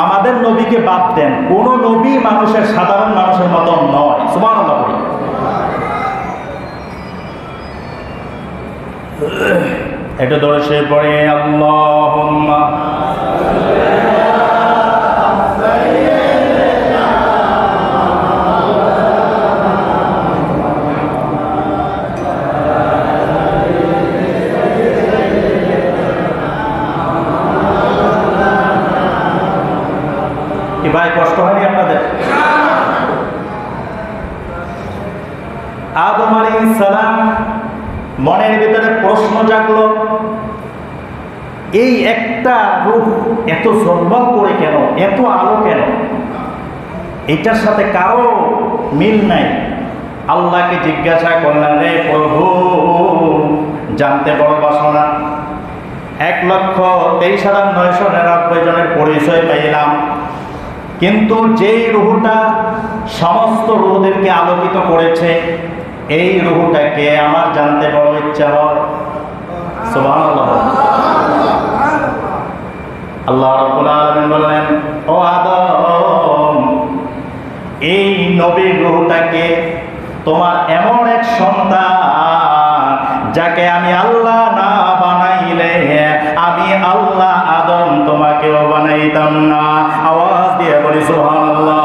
আমাদের নবীকে বাদ দেন। কোন নবী মানুষের সাধারণ মানুষের মতো নয়। সুবহানাল্লাহ। এটা ধরে সে পড়ে আল্লাহুম্মা কি ভাই, কষ্ট হয়নি আপনাদের? আদম আলাইহিস সালাম মনের ভিতরে প্রশ্ন জাগলো, এই একটা রূহ এত ঝলমল করে কেন, এত আলো কেন? এটার সাথে কারো মিল নাই। আল্লাহকে জিজ্ঞাসা করলেন, রে প্রভু, জানতে বড় বাসনা, 1,23,999 জনের পরিচয় পাইলাম, কিন্তু যেই রূহটা সমস্ত রূহদেরকে আলোকিত করেছে, এই রূহটাকে আমার জানতে বড় ইচ্ছা হয়। সুবহানাল্লাহ। আল্লাহ রাব্বুল আলামিন বলেন, ও আদম, এই নবীর রূহটাকে তোমার এমন এক সন্তান যাকে আমি আল্লাহ না বানাইলে আমি আল্লাহ আদম তোমাকেও বানাইতাম না। আওয়াজ দিয়ে বলি সুবহানাল্লাহ।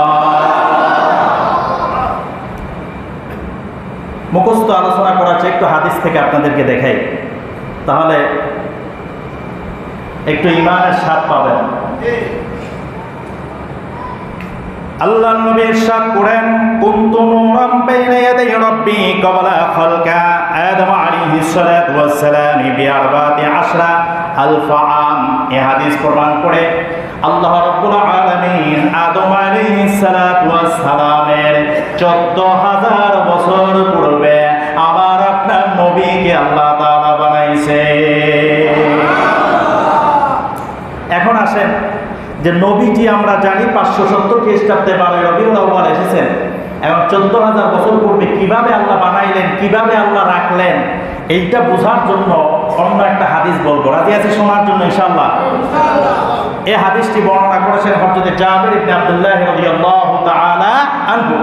মুখস্থ আলোচনা করা আছে, একটু হাদিস থেকে আপনাদেরকে দেখাই, তাহলে একটু ঈমানের স্বাদ পাবেন। আল্লাহর নবী ইরশাদ করেন, কুনতু নূরান বাইনা ইয়াদাই রাব্বি ক্বাবলা খালকা আদম আলাইহিস সালাতু ওয়াস সালাম বিআরবাতি আশরা আলফ আম। এই হাদিস প্রমাণ করে আল্লাহ রাব্বুল আলামিন আদম আলাইহিস সালাতু ওয়াস সালামের 14,000 বছর পূর্বে আবার আপনার নবীকে আল্লাহ তাআলা বানাইছে। এখন আসেন যে নবীজি আমরা জানি 570 খ্রিস্টাব্দে 12 রবিউল আউয়াল এসেছেন, এবং 14,000 বছর পূর্বে কিভাবে আল্লাহ বানাইলেন, কিভাবে আল্লাহ রাখলেন, এইটা বোঝার জন্য অন্য একটা হাদিস বলবো। রাজি আছে শোনার জন্য ইনশাআল্লাহ? এই হাদিসটি বর্ণনা করেছেন হযরত জাবির ইবনে আব্দুল্লাহ রাদিয়াল্লাহু তাআলা আনহু।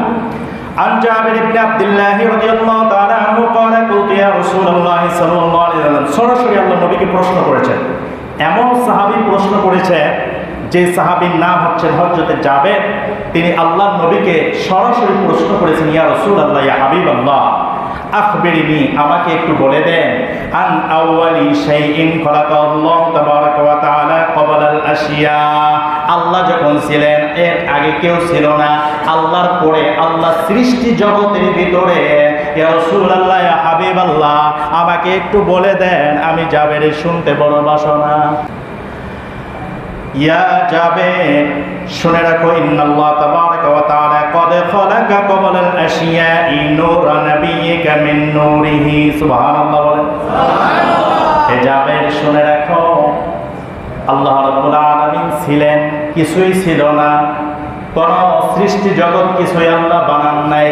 عن جابر بن عبد الله رضي الله تعالى عنه قال قلت يا رسول الله صلى الله عليه وسلم। সরাসরি আল্লাহ নবীকে প্রশ্ন করেছেন। এমন সাহাবী প্রশ্ন করেছে যে সাহাবীর নাম হচ্ছেন হযরত জাবের। তিনি আল্লাহর নবীকে সরাসরি প্রশ্ন করেছেন, ইয়া রাসূলুল্লাহ, ইয়া হাবিবাল্লাহ, আখবিরিনি, আমাকে একটু বলে দেন, আন আউয়ালি শাইইন খালাকাল্লাহু তাবারাকা ওয়া তাআলা ক্বাবলাল আশিয়া। আল্লাহ যখন ছিলেন এর আগে কেউ ছিল না, আল্লাহর পরে আল্লাহ সৃষ্টি জগতের ভিতরে, ইয়া রাসূলুল্লাহ, ইয়া হাবিবাল্লাহ, আমাকে একটু বলে দেন, আমি জাবেরের শুনতে বড় বাসনা। ইয়া জাবের, শুনে রাখো, ইন্নাল্লাহ তাবারাকা ওয়া তাআলা ক্বাদ খালাকা ক্বাবলাল আশিয়াই নূরা নাবিয়্যিকা মিন নূরিহি। সুবহানাল্লাহ বলেন। সুবহানাল্লাহ। হে জাবের, শুনে রাখো, আল্লাহ রাব্বুল আলামিন ছিলেন, কিছুই ছিল না, কোন সৃষ্টি জগৎ কিছুই আল্লাহ বানান নাই।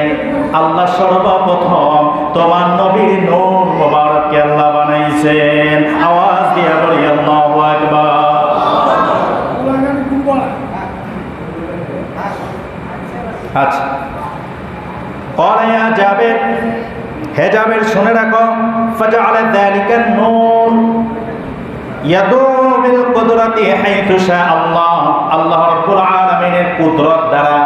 আল্লাহ সর্বপ্রথম তোমার নবীর নূর মুবারককে আল্লাহ বানাইছেন। আওয়াজ দিয়ে বলি আল্লাহু আকবার। আচ্ছা, قال يا جابر, হে জাবের শুনে রাখো, ফাজআলা যালিকা নূর ইয়াদু বিল কুদরাতি হাইতু শা আল্লাহ, আল্লাহ রাব্বুল আলামিনের কুদরত দ্বারা,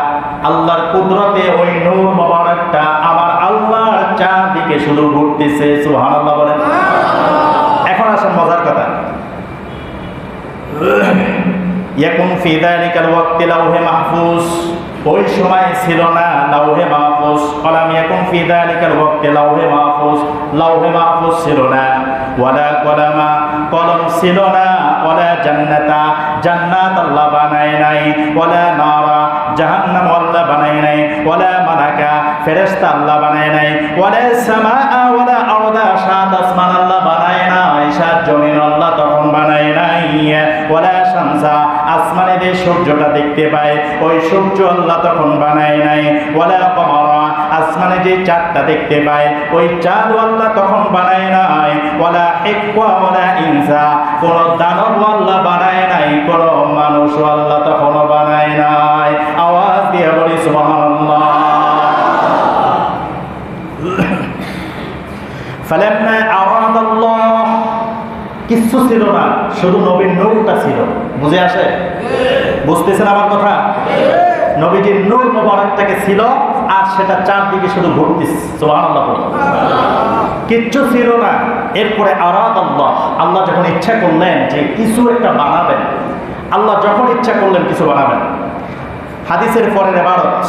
আল্লাহর কুদরতে ওই নূর মুবারকটা আমার আল্লাহর চারদিকে শুধু ঘুরতেছে। সুবহানাল্লাহ বলেন। এখন আসেন মজার কথা, ইয়াকুন ফি যালিকাল ওয়াক্তি লাউহে মাহফুজ, ওই সময় ছিল না লাউহে মাহফুজ। কলাম ইয়াকুন ফি যালিকাল ওয়াক্তি লাউহে মাহফুজ, লাউহে মাহফুজ ছিল না। ওয়ালা কলামা, কলম ছিল না। ওয়ালা জান্নাতা, জান্নাত আল্লাহ বানায় নাই। ওয়ালা নারা, জাহান্নাম আল্লাহ বানায় নাই। ওয়ালা মালাকা, ফেরেশতা আল্লাহ বানায় নাই। ওয়ালা সামাআ ওয়ালা আরদা, সাত আসমান আল্লাহ বানায় নাই। সাত জমিন আল্লাহ তখন বানায় নাই। ওয়ালা শামসা, আসমানে যে সূর্যটা দেখতে পায় ওই সূর্য আল্লাহ তখন বানায় নাই। ওয়ালা কমারা, আসমানে যে চাঁদটা দেখতে পায় ওই চাঁদ আল্লাহ তখন বানায় নাই। ওয়ালা হিক্কা ওয়ালা ইনসা, কোন দানব আল্লাহ বানায় নাই, কোন মানুষ আল্লাহ তখন বানায় নাই। আওয়াজ দিয়ে বলি সুবহানাল্লাহ। ফালাম্মা আরাদাল্লাহ, কিচ্ছু ছিল না, শুধু নবীর নূরটা ছিল। বুঝে আসে? বুঝতেছেন আমার কথা? নবীজির নূর মুবারকটাকে ছিল আর সেটা চারদিকে শুধু ঘুরতেছে। সুবহানাল্লাহ। কিচ্ছু ছিল না। এরপরে আরাদাল্লাহ, আল্লাহ যখন ইচ্ছা করলেন যে কিছু একটা বানাবেন, আল্লাহ যখন ইচ্ছা করলেন কিছু বানাবেন। হাদিসের পরের ইবারত,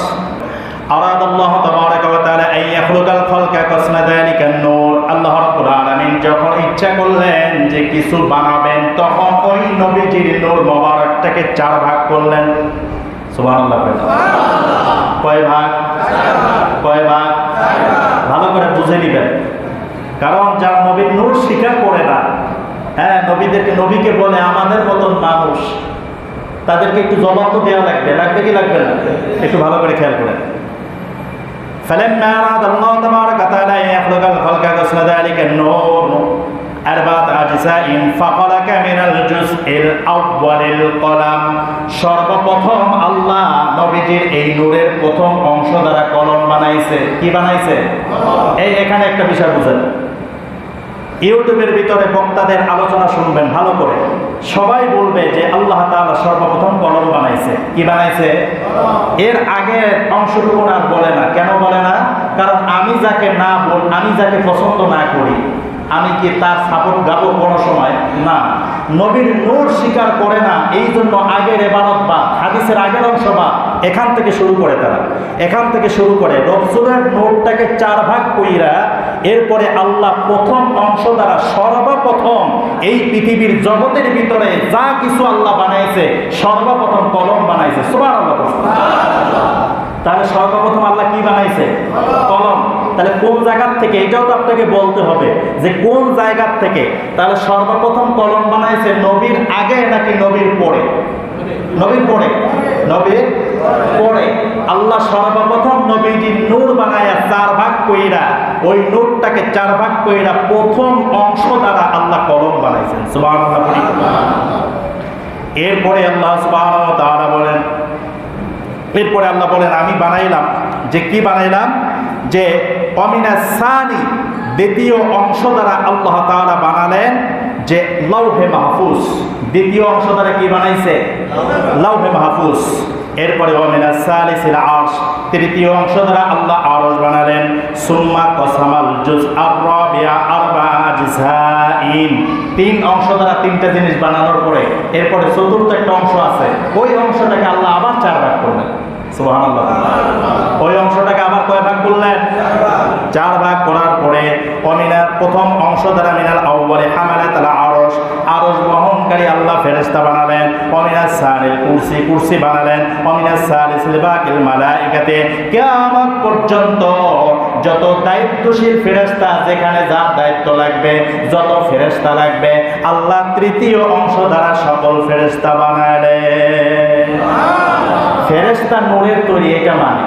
আরাদাল্লাহু তাবারাকা ওয়া তাআলা আন ইয়াখলুকাল খালকা কাসমা যালিকান নূর, আল্লাহ রাব্বুল আলামিন যখন ইচ্ছা করলেন যে কিছু বানাবেন তখন ওই নবীজির নূর মুবারকটাকে চার ভাগ করলেন। সুবহানাল্লাহ। কয় ভাগ? কয় ভাগ? ভালো করে বুঝে নিবেন, কারণ যারা নবীর নূর স্বীকার করে না, হ্যাঁ, নবীকে বলে আমাদের মতন মানুষ, তাদেরকে একটু জবাব তো দেওয়া লাগবে। লাগবে কি লাগবে না? একটু ভালো করে খেয়াল করেন। فلما أراد الله تبارك وتعالى أن يخلق الخلق قسم ذلك النور أربعة أجزاء فخلق من الجزء الأول القلم, সর্বপ্রথম আল্লাহ নবীজির এই নূরের প্রথম অংশ দ্বারা কলম বানাইছে। কি বানাইছে? এই এখানে একটা বিষয় বুঝেন, ইউটিউবের ভিতরে বক্তাদের আলোচনা শুনবেন ভালো করে, সবাই বলবে যে আল্লাহ তাআলা সর্বপ্রথম কলম বানাইছে। কি বানাইছে? এর আগের অংশটুকু আর বলে না। কেন বলে না? কারণ আমি যাকে পছন্দ না করি, আমি কি তার সাপোর্ট গাবো কোনো সময়? না। নবীর নূর স্বীকার করে না, এই জন্য আগের ইবারত বা হাদিসের আগের অংশ বা এখান থেকে শুরু করে, তারা এখান থেকে শুরু করে রাসূলের নূরটাকে চার ভাগ কইরা এরপরে আল্লাহ প্রথম অংশ দ্বারা সর্বপ্রথম এই পৃথিবীর জগতের ভিতরে যা কিছু আল্লাহ বানাইছে সর্বপ্রথম কলম বানাইছে। সুবহানাল্লাহ। তাহলে সর্বপ্রথম আল্লাহ কি বানাইছে? কলম। তাহলে কোন জায়গার থেকে, এটাও তো আপনাকে বলতে হবে যে কোন জায়গার থেকে। তাহলে সর্বপ্রথম কলম বানাইছে নবীর আগে নাকি নবীর পরে? নবীর পরে। নবীর পরে আল্লাহ সর্বপ্রথম নবীজির নূর বানায়া চার ভাগ কইরা, ওই নূরটাকে চার ভাগ কইরা প্রথম অংশ দ্বারা আল্লাহ কলম বানাইছেন। সুবহানাল্লাহ। এরপরে আল্লাহ সুবহানাহু ওয়া তাআলা বলেন, এরপরে আল্লাহ বলেন আমি বানাইলাম, যে কি বানাইলাম? যে অমিনাস সানি, দ্বিতীয় অংশ দ্বারা আল্লাহ তাআলা বানালেন যে লাউহে মাহফুজ। দ্বিতীয় অংশ দ্বারা কি বানাইছে? লাউহে মাহফুজ। এরপরে অমিনাস সালিসিল আরশ, তৃতীয় অংশ দ্বারা আল্লাহ আরশ বানালেন। সুম্মা কসামাল জুজ আর-রাবিআ আরবা আজসাইন, তিন অংশ দ্বারা তিনটা জিনিস বানানোর পরে এরপরে চতুর্থ একটা অংশ আছে, ওই অংশটাকে আল্লাহ আবার চার ভাগ করলেন। সুবহানাল্লাহ। ওই অংশটাকে আবার কয় ভাগ করলেন? চার ভাগ করার পরে অমিনার প্রথম অংশ দ্বারা মিনাল আউয়ালি হামালাতাল আরশ, আরশ বহনকারী আল্লাহ ফেরেশতা বানালেন। অমিনাস সানিল কুরসি, কুরসি বানালেন। অমিনাস সালিসিল বাকিল মালাইকাতে, কিয়ামত পর্যন্ত যত দায়িত্বশীল ফেরেশতা, যেখানে যার দায়িত্ব লাগবে, যত ফেরেশতা লাগবে, আল্লাহ তৃতীয় অংশ দ্বারা সকল ফেরেশতা বানালেন। ফেরেশতা নূরের তৈরি, এটা মানে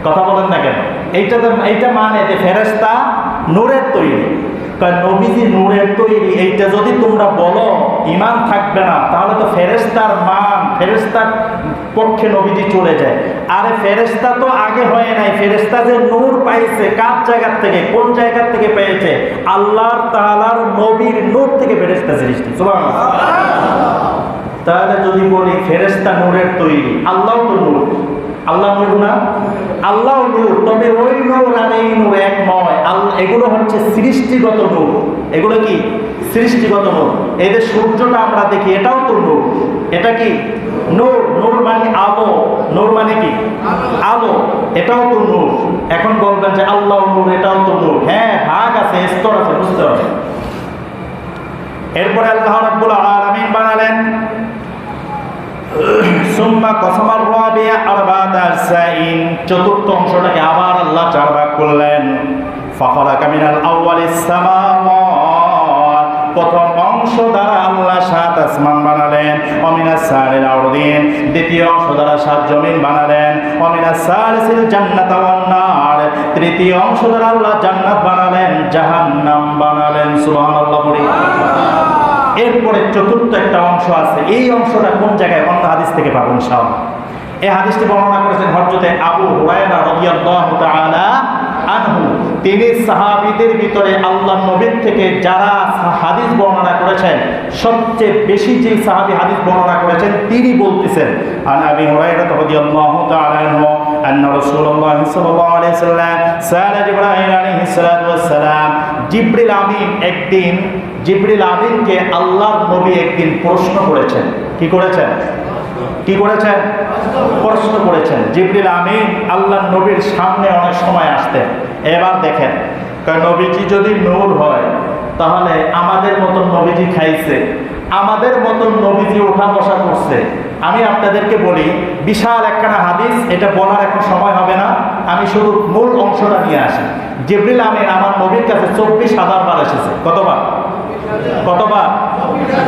কথা বলেন না কেন? এইটা মানে যে ফেরেশতা নূরের তৈরি। কারণ নবীজি নূরের তৈরি এইটা যদি তোমরা বলো ঈমান থাকবে না, তাহলে তো ফেরেশতার মান, ফেরেশতার পক্ষে নবীজি চলে যায়। আরে ফেরেশতা তো আগে হয় নাই, ফেরেশতা যে নূর পাইছে কার জায়গা থেকে, কোন জায়গা থেকে পেয়েছে? আল্লাহ তাআলার নবীর নূর থেকে ফেরেশতা সৃষ্টি। সুবহানাল্লাহ। তাহলে যদি বলি ফেরেশতা নূরের তৈরি, আল্লাহ তো নূর, আল্লাহ নূর না? আল্লাহ নূর, তবে ওই নূর আর এই নূর এক নয়। এগুলো হচ্ছে সৃষ্টিগত নূর। এগুলো কি সৃষ্টিগত নূর? এই যে সূর্যটা আমরা দেখি, এটাও তো নূর। এটা কি নূর? নূর মানে আলো, নূর মানে কি আলো, এটাও তো নূর। এখন বলবেন যে আল্লাহ নূর, এটাও তো নূর। হ্যাঁ, ভাগ আছে, স্তর আছে, বুঝতে হবে। এরপরে আল্লাহ রাব্বুল আলামিন বানালেন সুম্মা কসমার রাবিয়া আরবাতা সাইন, চতুর্থ অংশটাকে আবার আল্লাহ চার ভাগ করলেন। ফাখালাকা মিনাল আউয়ালিস সামাওয়াত, প্রথম অংশ দ্বারা আল্লাহ 7 আসমান বানালেন। অমিনাস সারিল আরদিন, দ্বিতীয় অংশ দ্বারা 7 জমিন বানালেন। অমিনাস সালিসিল জান্নাতা ওয়ান নার, তৃতীয় অংশ দ্বারা আল্লাহ জান্নাত বানালেন, জাহান্নাম বানালেন। সুবহানাল্লাহ। এরপরে চতুর্থ একটা অংশ আছে, এই অংশটা কোন জায়গায় অন্য হাদিস থেকে পাবো ইনশাআল্লাহ। এই হাদিসটি বর্ণনা করেছেন হযরতে আবু হুরায়রা রাদিয়াল্লাহু তাআলা আনহু। তিনি সাহাবীদের ভিতরে আল্লাহর নবী থেকে যারা হাদিস বর্ণনা করেছেন, সবচেয়ে বেশি যে সাহাবী হাদিস বর্ণনা করেছেন তিনি বলতেছেন, আন আবি হুরায়রা রাদিয়াল্লাহু তাআলা আনহু আন্না রাসূলুল্লাহ সাল্লাল্লাহু আলাইহি ওয়াসাল্লাম সাআলা জিবরাইল আলাইহিস সালাতু ওয়াস সালাম, জিবরিল আমিনকে আল্লাহর নবী একদিন প্রশ্ন করেছেন। কি করেছেন? প্রশ্ন করেছেন। জিবরিল আমিন আল্লাহর নবীর সামনে অনেক সময় আসতেন। এবার দেখেন, কারণ নবীজি যদি নূর হয় তাহলে আমাদের মতন নবীজি খাইছে, আমাদের মতন নবীজি ওঠা বসা করছে। আমি আপনাদেরকে বলি, বিশাল একখানা হাদিস, এটা বলার এখন সময় হবে না, আমি শুধু মূল অংশটা নিয়ে আসি। জিবরিল আমিন আমার নবীর কাছে 24,000 বার এসেছে। কতবার?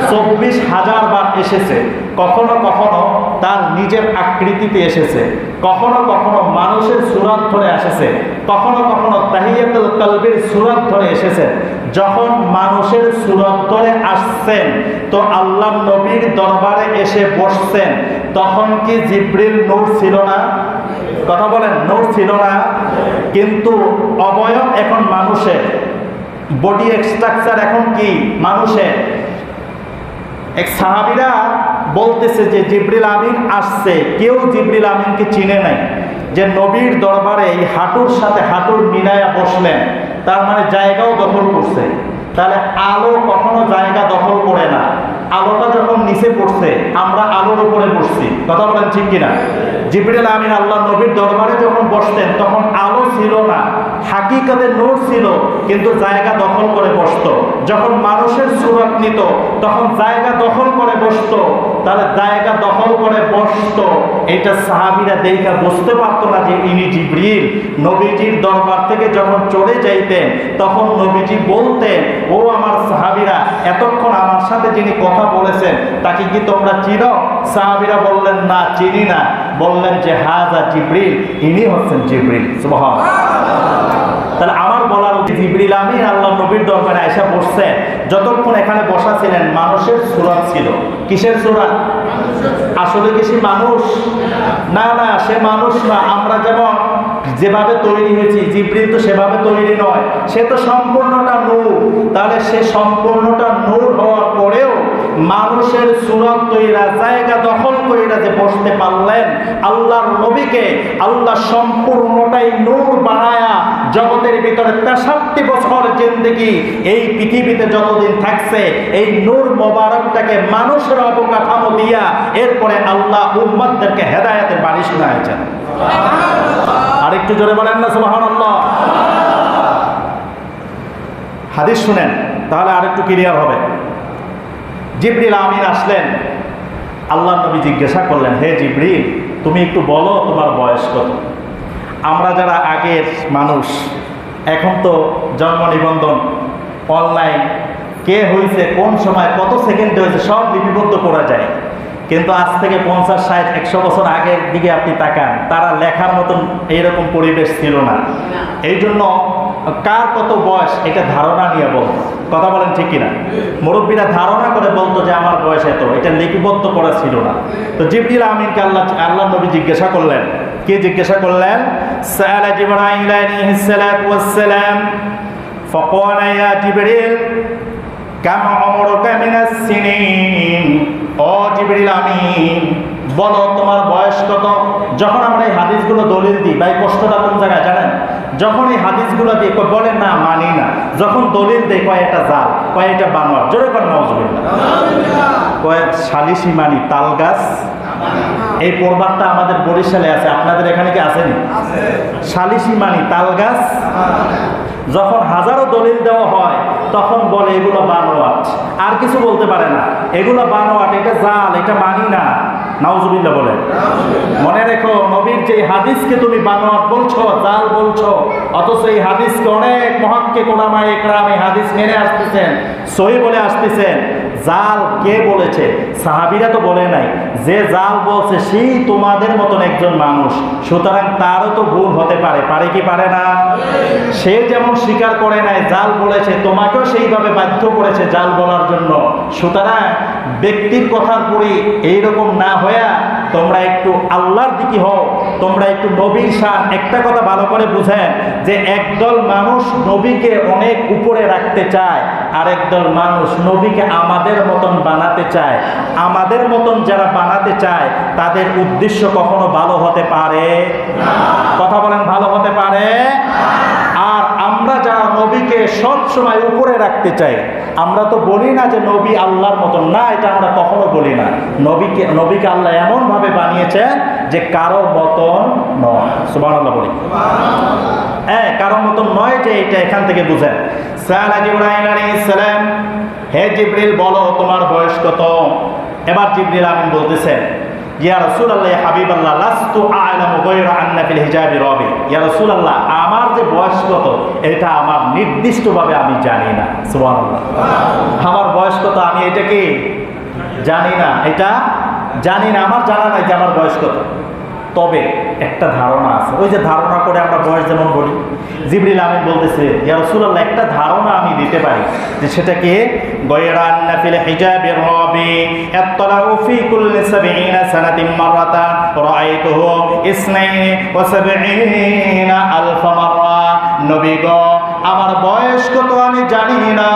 24,000 বার এসেছে। কখনো কখনো তার নিজের আকৃতিতে এসেছে, কখনো কখনো মানুষের সূরত ধরে এসেছে, কখনো কখনো তাহিয়াতুল কলবির সূরত ধরে এসেছে। যখন মানুষের সূরত ধরে আসছেন তো আল্লাহর নবীর দরবারে এসে বসছেন, তখন কি জিবরিল নূর ছিল না? কথা বলেন, নূর ছিল না? কিন্তু অবয়ব এখন মানুষের, বডি স্ট্রাকচার এখন কি মানুষের। এক সাহাবীরা বলতেছে যে জিবরিল আমিন আসছে, কেউ জিবরিল আমিনকে চিনে নাই। যে নবীর দরবারে এই হাঁটুর সাথে হাঁটুর মিলায়া বসলেন, তার মানে জায়গাও দখল করছে। তাহলে আলো কখনো জায়গা দখল করে না। আলোটা যখন নিচে পড়ছে, আমরা আলোর উপরে বসছি। কথা বলেন ঠিক কিনা? জিবরিল আমিন আল্লাহ নবীর দরবারে যখন বসতেন তখন আলো ছিল না, হাকিকতে নূর ছিল, কিন্তু জায়গা দখল করে বসতো। যখন মানুষের সূরত নিত তখন জায়গা দখল করে বসতো। তাহলে জায়গা দখল করে বসতো, এটা সাহাবীরা দেখা বুঝতে পারতো না যে ইনি জিবরিল। নবীজির দরবার থেকে যখন চলে যাইতেন তখন নবীজি বলতেন, ও আমার সাহাবীরা, এতক্ষণ আমার সাথে যিনি কথা বলেছেন তাকে কি তোমরা চিনো? সাহাবীরা বললেন, না চিনি না। বললেন যে হাজা জিবরিল, ইনি হচ্ছেন জিবরিল। সুবহানাল্লাহ। তাহলে আমার বলার জিবরিল আমিন আল্লাহ নবীর দরবারে আয়েশা বসছেন, যতক্ষণ এখানে বসা ছিলেন মানুষের সূরত ছিল। কিসের সূরত? আসলে কি সে মানুষ? না, সে মানুষ না। আমরা যেমন যেভাবে তৈরি হয়েছি, জিবরিল তো সেভাবে তৈরি নয়, সে তো সম্পূর্ণটা নূর। তাহলে সে সম্পূর্ণটা নূর হওয়ার পরেও মানুষের সূরত তৈরা, জায়গা দখল কইরা যে বসতে পারলেন, আল্লাহর নবীকে আল্লাহ সম্পূর্ণটাই নূর বানায়া জগতের ভিতরে 63 বছর জিন্দেগি এই পৃথিবীতে যতদিন থাকছে, এই নূর মোবারকটাকে মানুষের অবকাঠামো দিয়া এরপরে আল্লাহ উম্মতদেরকে হেদায়েতের বাণী শোনাচ্ছেন। আরেকটু জোরে বলেন না সুবহানাল্লাহ। হাদিস শুনেন, তাহলে আরেকটু ক্লিয়ার হবে। জিবরিল আমিন আসলেন, আল্লাহ নবী জিজ্ঞাসা করলেন, হে জিবরিল, তুমি একটু বলো তোমার বয়স কত? আমরা যারা আগের মানুষ, এখন তো জন্ম নিবন্ধন অনলাইন, কে হয়েছে, কোন সময়, কত সেকেন্ডে হয়েছে সব লিপিবদ্ধ করা যায়। কিন্তু আজ থেকে 50, 60, 100 বছর আগের দিকে আপনি তাকান, তারা লেখার মতন এইরকম পরিবেশ ছিল না। এই জন্য কার কত বয়স এটা ধারণা নিয়ে বলতো। কথা বলেন ঠিক কিনা? মুরব্বীরা ধারণা করে বলতো যে আমার বয়স এত, এটা লিপিবদ্ধ করা ছিল না। তো জিবরিল আমিনকে আল্লাহ নবী জিজ্ঞাসা করলেন। কি জিজ্ঞাসা করলেন? সাআলা জিবরাইল আলাইহিস সালাতু ওয়াস সালাম ফাকালা ইয়া জিবরিল কাম উমরুকা মিনাস সিনিন। ও জিবরিল আমিন, বলো তোমার বয়স কত? যখন আমরা এই হাদিসগুলো দলিল দিই, ভাই কষ্টটা কোন জায়গায় জানেন? যখন এই হাদিসগুলো দিই বলেন না মানি না, যখন দলিল দেয় কয় এটা জাল, কয় এটা বানোয়ার, জোরে করে নাউজুবিল্লাহ, কয় শালিশি মানি তাল গাছ। এই প্রবাদটা আমাদের বরিশালে আছে, আপনাদের এখানে কি আসেনি? শালিশি মানি তাল গাছ। যখন হাজারো দলিল দেওয়া হয় তখন বলে এগুলো বানোয়াট, আর কিছু বলতে পারে না, এগুলো বানোয়াট, এটা জাল, এটা মানি না। নাউজুবিল্লাহ বলে। মনে রেখো, নবীর যে হাদিসকে তুমি বানোয়াট বলছো, জাল বলছো, অথচ এই হাদিসকে অনেক মুহাক্কিক উলামায়ে ইকরাম এই হাদিস মেনে আসতেছেন, সহিহ বলে আসতেছেন। জাল কে বলেছে? সাহাবীরা তো বলে নাই। যে জাল বলছে সেই তোমাদের মতন একজন মানুষ, সুতরাং তারও তো ভুল হতে পারে, পারে কি পারে না? সে যেমন স্বীকার করে নাই জাল বলেছে, তোমাকেও সেইভাবে বাধ্য করেছে জাল বলার জন্য। সুতরাং ব্যক্তির কথার পরে এইরকম না হইয়া তোমরা একটু আল্লাহর দিকে হও, তোমরা একটু নবীর শান। একটা কথা ভালো করে বুঝেন যে একদল মানুষ নবীকে অনেক উপরে রাখতে চায়, আর একদল মানুষ নবীকে আমাদের মতন বানাতে চায়। আমাদের মতন যারা বানাতে চায় তাদের উদ্দেশ্য কখনো ভালো হতে পারে না। কথা বলেন, ভালো হতে পারে? আর আমরা যারা নবীকে সব সময় উপরে রাখতে চাই, আমরা তো বলি না যে নবী আল্লাহর মতন না, এটা আমরা কখনো বলি না। নবীকে আল্লাহ এমন ভাবে বানিয়েছেন যে কারো মতন নয়। সুবহানাল্লাহ বলি। হ্যাঁ, কারো মতন নয়, যে এটা এখান থেকে বুঝেন। সাআলা জিবরাইল আলাইহিস সালাম, হে জিবরিল বলো তোমার বয়স কত? এবার জিবরিল আমিন বলতেছেন, ইয়া রাসূলুল্লাহ ইয়া হাবিবাল্লাহ লাস্তু আ'লামু গায়রা আন্না ফিল হিজাবি রাবি। ইয়া রাসূলুল্লাহ, আমার যে বয়স কত এটা আমার নির্দিষ্টভাবে আমি জানি না। সুবহানাল্লাহ। আমার বয়স কত আমি এটা কি জানি না, এটা জানি না, আমার জানা নাই যে আমার বয়স কত। তবে একটা ধারণা আছে, ওই যে ধারণা করে আমরা বয়স যেমন বলি। জিবরিল আমিন বলতেছে, ইয়া রাসূলুল্লাহ একটা ধারণা আমি দিতে পারি, যে সেটা কি? গায়রা আন্না ফিল হিজাবির রাবি আত্তালাউ ফি কুল্লি 70 সানাতিন মাররাতান রাআইতুহু 72 আলফ মাররা। নবী গো, আমার বয়স কত আমি জানি না,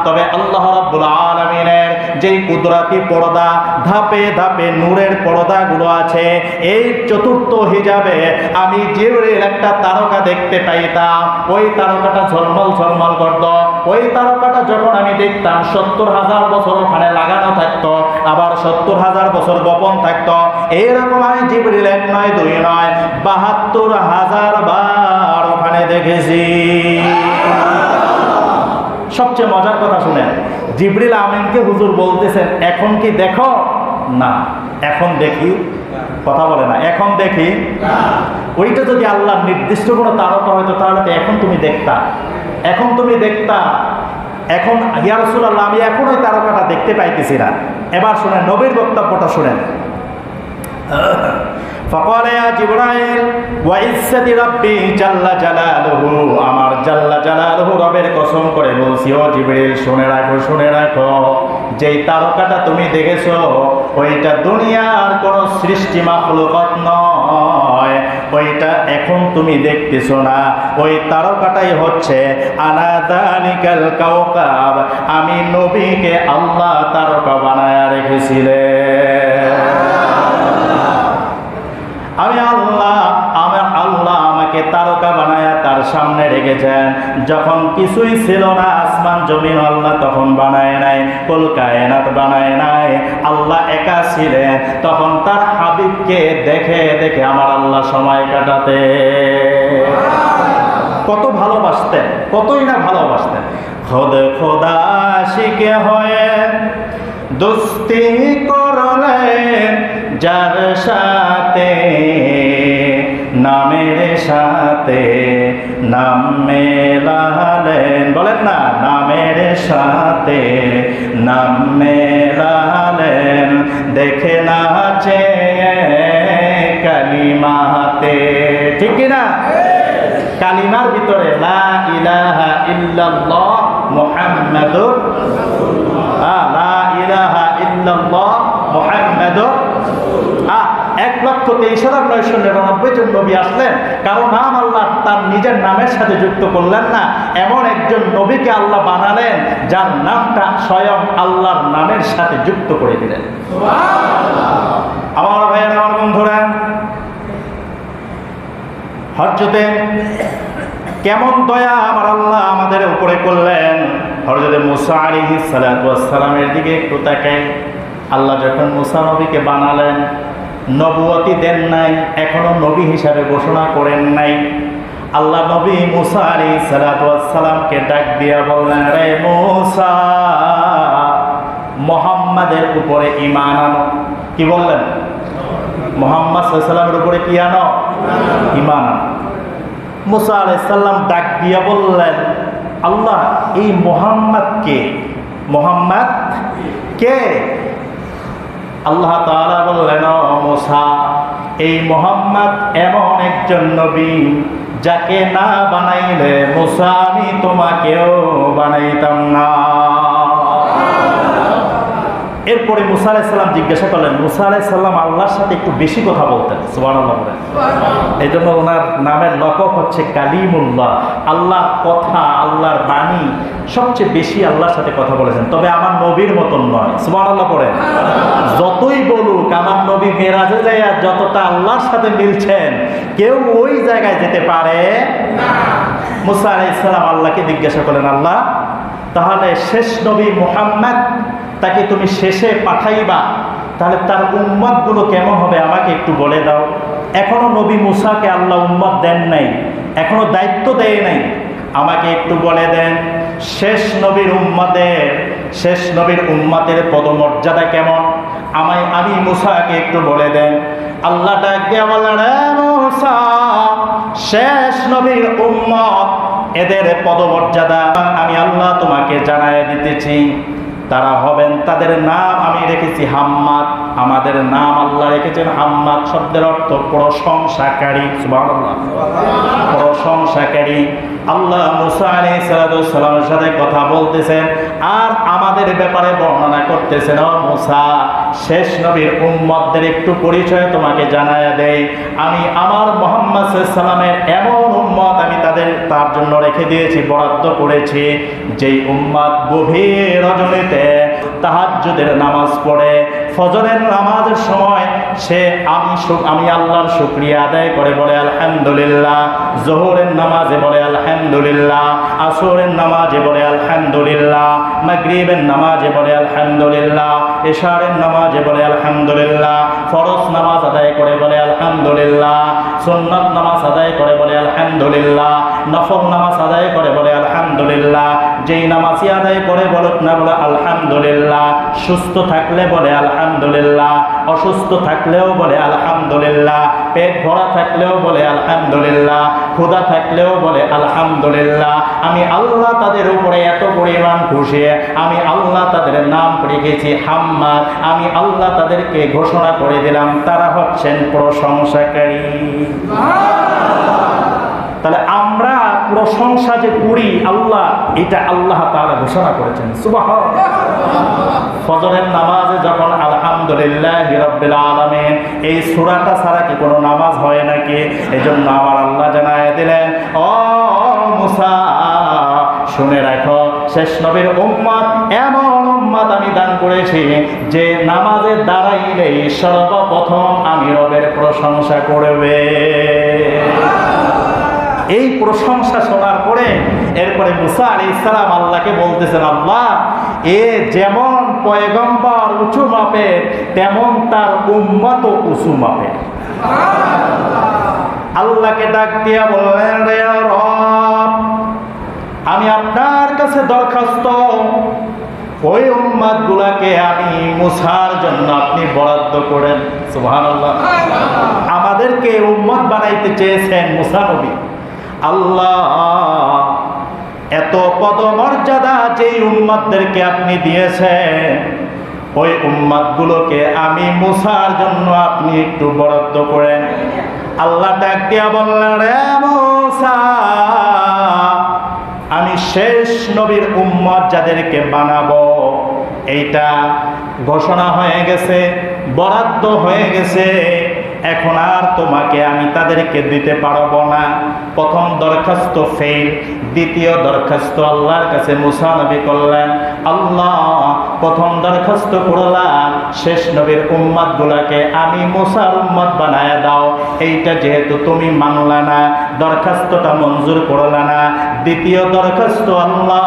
তবে আল্লাহ রাব্বুল আলামিনের যেই কুদরতি পর্দা, ধাপে ধাপে নূরের পর্দাগুলো আছে, এই চতুর্থ হিজাবে আমি জিবরিল একটা তারকা দেখতে পাইতাম। ওই তারকাটা ঝলমল ঝলমল করত। ওই তারকাটা যখন আমি দেখতাম 70,000 বছর ওখানে লাগানো থাকতো, আবার 70,000 বছর গোপন থাকতো। এইরকম আমি জিবরিল 1 নয় 2 নয় 72,000 বার ওখানে দেখেছি। সবচেয়ে মজার কথা শুনেন, জিবরিল আমিনকে হুজুর বলতেছেন, এখন কি দেখো? না। এখন দেখি? কথা বলে না, এখন দেখি না। ওইটা যদি আল্লাহর নির্দিষ্ট কোনো তারকা হয়তো, তাহলে তো এখন তুমি দেখতা, এখন তুমি দেখতা। এখন ইয়া রাসূলুল্লাহ, আমি এখন ওই তারকাটা দেখতে পাইতেছি না। এবার শুনেন নবীর বক্তব্যটা শুনেন। ফাকালা ইয়া জিবরাইল ওয়া ইজ্জাতি রাব্বি জাল্লা জালালুহু, আমার জাল্লা জালালুহু রবের কসম করে বলছি, ও জিবরিল শুনে রাখো, শুনে রাখো, যেই তারকাটা তুমি দেখেছো ওইটা দুনিয়ার কোন সৃষ্টি মাখলুকাত নয়, ওইটা এখন তুমি দেখতেছো না। ওই তারকাটাই হচ্ছে আনা যালিকাল কাওকাব, আমি নবীকে আল্লাহ তারকা বানায়া রেখেছিলেন। আমি আল্লাহ আমাকে তারকা বানায়া তার সামনে রেখেছেন। যখন কিছুই ছিল না, আসমান জমিন আল্লাহ তখন বানায় নাই, কুল কায়নাত বানায় নাই, আল্লাহ একা ছিলেন। তখন তার হাবিবকে দেখে দেখে আমার আল্লাহ সময় কাটাতে কত ভালোবাসতেন, কতই না ভালোবাসতেন। খোদ খোদা শিখে হয়ে দোস্তি করলেন যার সাথে, নামের সাথে নাম মেলালেন। বলেন না, নামের সাথে নাম মেলালেন। দেখে না চেয়ে কালিমাতে, ঠিক কিনা? কালিমার ভিতরে লা ইলাহা ইল্লাল্লাহ মুহাম্মাদুর লা ইলাহা ইল্লাল্লাহ মুহাম্মাদুর 1,23,999 জন নবী আসলেন, কারো নাম আল্লাহ তার নিজের নামের সাথে যুক্ত করলেন না। এমন একজন নবীকে আল্লাহ বানালেন যার নামটা স্বয়ং আল্লাহর নামের সাথে যুক্ত করে দিলেন। আমার ভাইয়েরা, আমার বন্ধুরা, হযরতে কেমন দয়া আমার আল্লাহ আমাদের উপরে করলেন। হযরতে মুসা আলাইহিস সালাতু ওয়াস সালামের দিকে একটু তাকাই। আল্লাহ যখন মুসা নবীকে বানালেন, নবুয়তি দেন নাই, এখনো নবী হিসাবে ঘোষণা করেন নাই। আল্লাহ নবী মুসা আলাইহিস সালাতু ওয়াস সালামকে ডাক দিয়া বললেন, রে মুসা, মুহাম্মাদের উপরে ঈমান আনো। কি বললেন? মুহাম্মদ সাল্লাল্লাহু আলাইহি সাল্লামের উপরে কি আনো? ঈমান আনো। মুসা আলাইহিস সালাম ডাক দিয়া বললেন, আল্লাহ, এই মুহাম্মদ কে? মুহাম্মদ কে? আল্লাহ তাআলা বললেন, ও মুসা, এই মুহাম্মদ এমন একজন নবী যাকে না বানাইলে মুসা আমি তোমাকেও বানাইতাম না। এরপরে মুসা আলাইহিস সালাম জিজ্ঞাসা করলেন, মুসা আলাইহিস সালাম আল্লাহর সাথে একটু বেশি কথা বলতেন, সুবহানাল্লাহ বলেন। এই জন্য ওনার নামের লকব হচ্ছে কালিমুল্লাহ। আল্লাহর কথা, আল্লাহর বাণী সবচেয়ে বেশি আল্লাহর সাথে কথা বলেছেন, তবে আমার নবীর মতন নয়, সুবহানাল্লাহ পড়েন। যতই বলুক আমার নবী মেরাজে যায় যতটা আল্লাহর সাথে মিলছেন, কেউ ওই জায়গায় যেতে পারে না। মুসা আলাইহিস সালাম আল্লাহকে জিজ্ঞাসা করলেন, আল্লাহ, তাহলে শেষ নবী মুহাম্মদ, তাকে তুমি শেষে পাঠাইবা, তাহলে তার উম্মত গুলো কেমন হবে আমাকে একটু বলে দাও। এখনো নবী মুসাকে আল্লাহ উম্মত দেন নাই, এখনো দায়িত্ব দেয় নাই, আমাকে একটু বলে দেন শেষ নবীর উম্মতের পদমর্যাদা কেমন, আমি মুসাকে একটু বলে দেন। আল্লাহ ডাক দিয়ে বললেন, মুসা, শেষ নবীর উম্মত এদের পদমর্যাদা আমি আল্লাহ তোমাকে জানায় দিতেছি। তারা হবেন, তাদের নাম আমি রেখেছি হাম্মাদ। আমাদের নাম আল্লাহ রেখেছেন হাম্মাদ শব্দের অর্থ প্রশংসাকারী, সুবহানাল্লাহ, প্রশংসাকারী। আল্লাহ মুসা আলাইহিস সালামের সাথে কথা বলতেছেন আর আমাদের ব্যাপারে বর্ণনা করতেছেন, ও মুসা, শেষ নবীর উম্মতদের একটু পরিচয় তোমাকে জানায়া দেই। আমি আমার মুহাম্মদ সাল্লাল্লাহু আলাইহি সাল্লামের এমন উম্মত আমি তার জন্য রেখে দিয়েছি, বরাদ্দ করেছি, যেই উম্মত গভীর রজনীতে তাহাজ্জুদের নামাজ পড়ে, ফজরের নামাজের সময় সে আমি আল্লাহর শুকরিয়া আদায় করে বলে আলহামদুলিল্লাহ, যোহরের নামাজে বলে আলহামদুলিল্লাহ, আসরের নামাজে বলে আলহামদুলিল্লাহ, মাগরিবের নামাজে বলে আলহামদুলিল্লাহ, ইশারের নামাজে বলে আলহামদুলিল্লাহ, ফরজ নামাজ আদায় করে বলে আলহামদুলিল্লাহ, সুন্নাত নামাজ আদায় করে বলে আলহামদুলিল্লাহ, নফল নামাজ আদায় করে বলে আলহামদুলিল্লাহ। যেই নামাজি আদায় করে বলুক না বলে আলহামদুলিল্লাহ, সুস্থ থাকলে বলে আলহামদুলিল্লাহ, অসুস্থ থাকলেও বলে আলহামদুলিল্লাহ, পেট ভরা থাকলেও বলে আলহামদুলিল্লাহ, ক্ষুধা থাকলেও বলে আলহামদুলিল্লাহ। আমি আল্লাহ তাদের উপরে এত পরিমাণ খুশি, আমি আল্লাহ তাদের নাম রেখেছি হাম্মাদ। আমি আল্লাহ তাদেরকে ঘোষণা করে দিলাম তারা হচ্ছেন প্রশংসাকারী। তাহলে আমরা প্রশংসা যে করি আল্লাহ, এটা আল্লাহ তাআলা ঘোষণা করেছেন, সুবহানাল্লাহ। ফজরের নামাজে যখন আলহামদুলিল্লাহি রাব্বিল আলামিন এই সূরাটা ছাড়া কি কোনো নামাজ হয় নাকি? এজন্য আমার আল্লাহ জানায় দিলেন, ও মুসা, শুনে রাখো, শেষ নবীর উম্মত এমন উম্মত আমি দান করেছি যে নামাজে দাঁড়াইলেই সর্বপ্রথম আমি রবের প্রশংসা করবে। এই প্রশংসা শোনার পরে এরপরে মুসা আলাইহিস সালাম আল্লাহকে বলতেছেন, আল্লাহ, এ যেমন পয়গম্বর উঁচু মাপের, তেমন তার উম্মত উঁচু মাপের। আল্লাহকে ডাক দিয়া বললেন, রে রব, আমি আপনার কাছে দরখাস্ত, ওই উম্মত গুলাকে আমি মুসার জন্য আপনি বরাদ্দ করেন, সুবহানাল্লাহ। আমাদেরকে উম্মত বানাইতে চেয়েছেন মুসা নবী। আল্লাহ, এত পদমর্যাদা যেই উম্মতদেরকে আপনি দিয়েছেন, ওই উম্মতগুলোকে আমি মুসার জন্য আপনি একটু বরাদ্দ করেন। আল্লাহ ডাক দিয়া বললেন, রে মুসা, আমি শেষ নবীর উম্মত যাদেরকে বানাবো এইটা ঘোষণা হয়ে গেছে, বরাদ্দ হয়ে গেছে। এখন আর তোমাকে আমি তাদেরকে দিতে পারবো না। প্রথম দরখাস্ত ফেল। দ্বিতীয় দরখাস্ত আল্লাহর কাছে মুসা নবী করলেন, আল্লাহ প্রথম দরখাস্ত করলাম শেষ নবীর উম্মত গুলাকে আমি মুসার উম্মত বানায়া দাও। এইটা যেহেতু তুমি মানলা না, দরখাস্তটা মঞ্জুর করলা না। দ্বিতীয় দরখাস্ত, আল্লাহ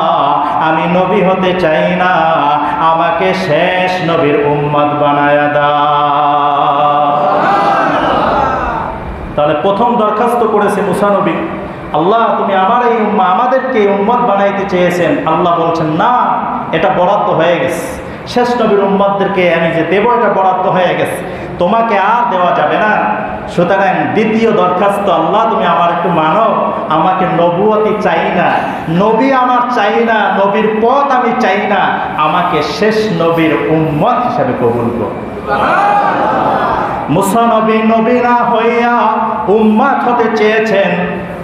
আমি নবী হতে চাই না, আমাকে শেষ নবীর উম্মত বানায়া দাও। তাহলে প্রথম দরখাস্ত করেছে মুসা নবী, আল্লাহ তুমি আমার এই আমাদেরকে উম্মত বানাইতে চেয়েছেন। আল্লাহ বলছেন না, এটা বরাদ্দ হয়ে গেছে, শেষ নবীর উম্মতদেরকে আমি যে দেব এটা বরাদ্দ হয়ে গেছে, তোমাকে আর দেওয়া যাবে না। সুতরাং দ্বিতীয় দরখাস্ত, আল্লাহ তুমি আমার একটু মানো, আমাকে নবুয়তি চাই না, নবী আমার চাই না, নবীর পথ আমি চাই না, আমাকে শেষ নবীর উম্মত হিসাবে কবুল করো। মুসা নবী নবী না হইয়া উম্মত হতে চেয়েছেন,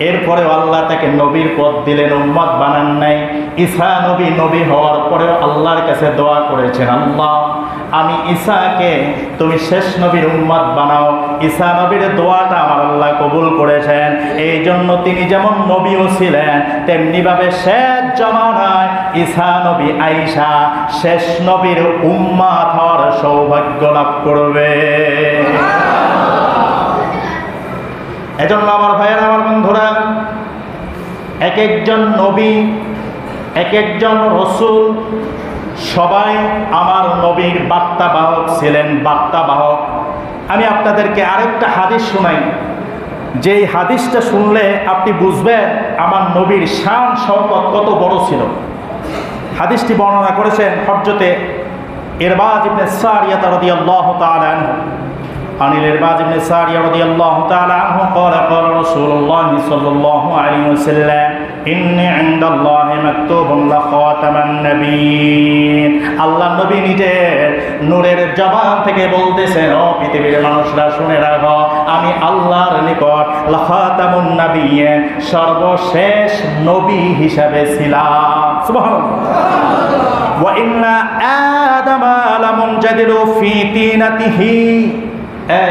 এরপরেও আল্লাহ তাকে নবীর পথ দিলেন, উম্মত বানান নাই। ঈসা নবী নবী হওয়ার পরেও আল্লাহর কাছে দোয়া করেছেন, আল্লাহ আমি ঈসাকে তুমি শেষ নবীর উম্মত বানাও। ঈসা নবীর দোয়াটা আমার আল্লাহ কবুল করেছেন। এই জন্য তিনি যেমন নবীও ছিলেন, তেমনিভাবে শেষ জামানায় ঈসা নবী আইসা শেষ নবীর উম্মত হওয়ার সৌভাগ্য লাভ করবে। এজন্য আমার ভাইয়েরা, আমার বন্ধুরা, এক একজন নবী, এক একজন রসুল, সবাই আমার নবীর বার্তাবাহক ছিলেন, বার্তাবাহক। আমি আপনাদেরকে আরেকটা হাদিস শোনাই, যেই হাদিসটা শুনলে আপনি বুঝবেন আমার নবীর শান শওকত কত বড় ছিল। হাদিসটি বর্ণনা করেছেন হযরতে ইরবাজ ইবনে সারিয়া রাদিয়াল্লাহু তাআলা আনহু। عن الإرباز بن سارية رضي الله تعالى عنه قال قال رسول الله صلى الله عليه وسلم إني عند الله مكتوب لخاتم النبيين। আল্লাহ নবী নিজের নূরের জবান থেকে বলতেছেন, ও পৃথিবীর মানুষরা শুনে রাখো, আমি আল্লাহর নিকট লাখাতামুন নবিয়্যিন, সর্বশেষ নবী হিসাবে ছিলাম। সুবহানাল্লাহ। ওয়া ইন্না আদামা লামুনজাদিলু ফি তিনাতিহি।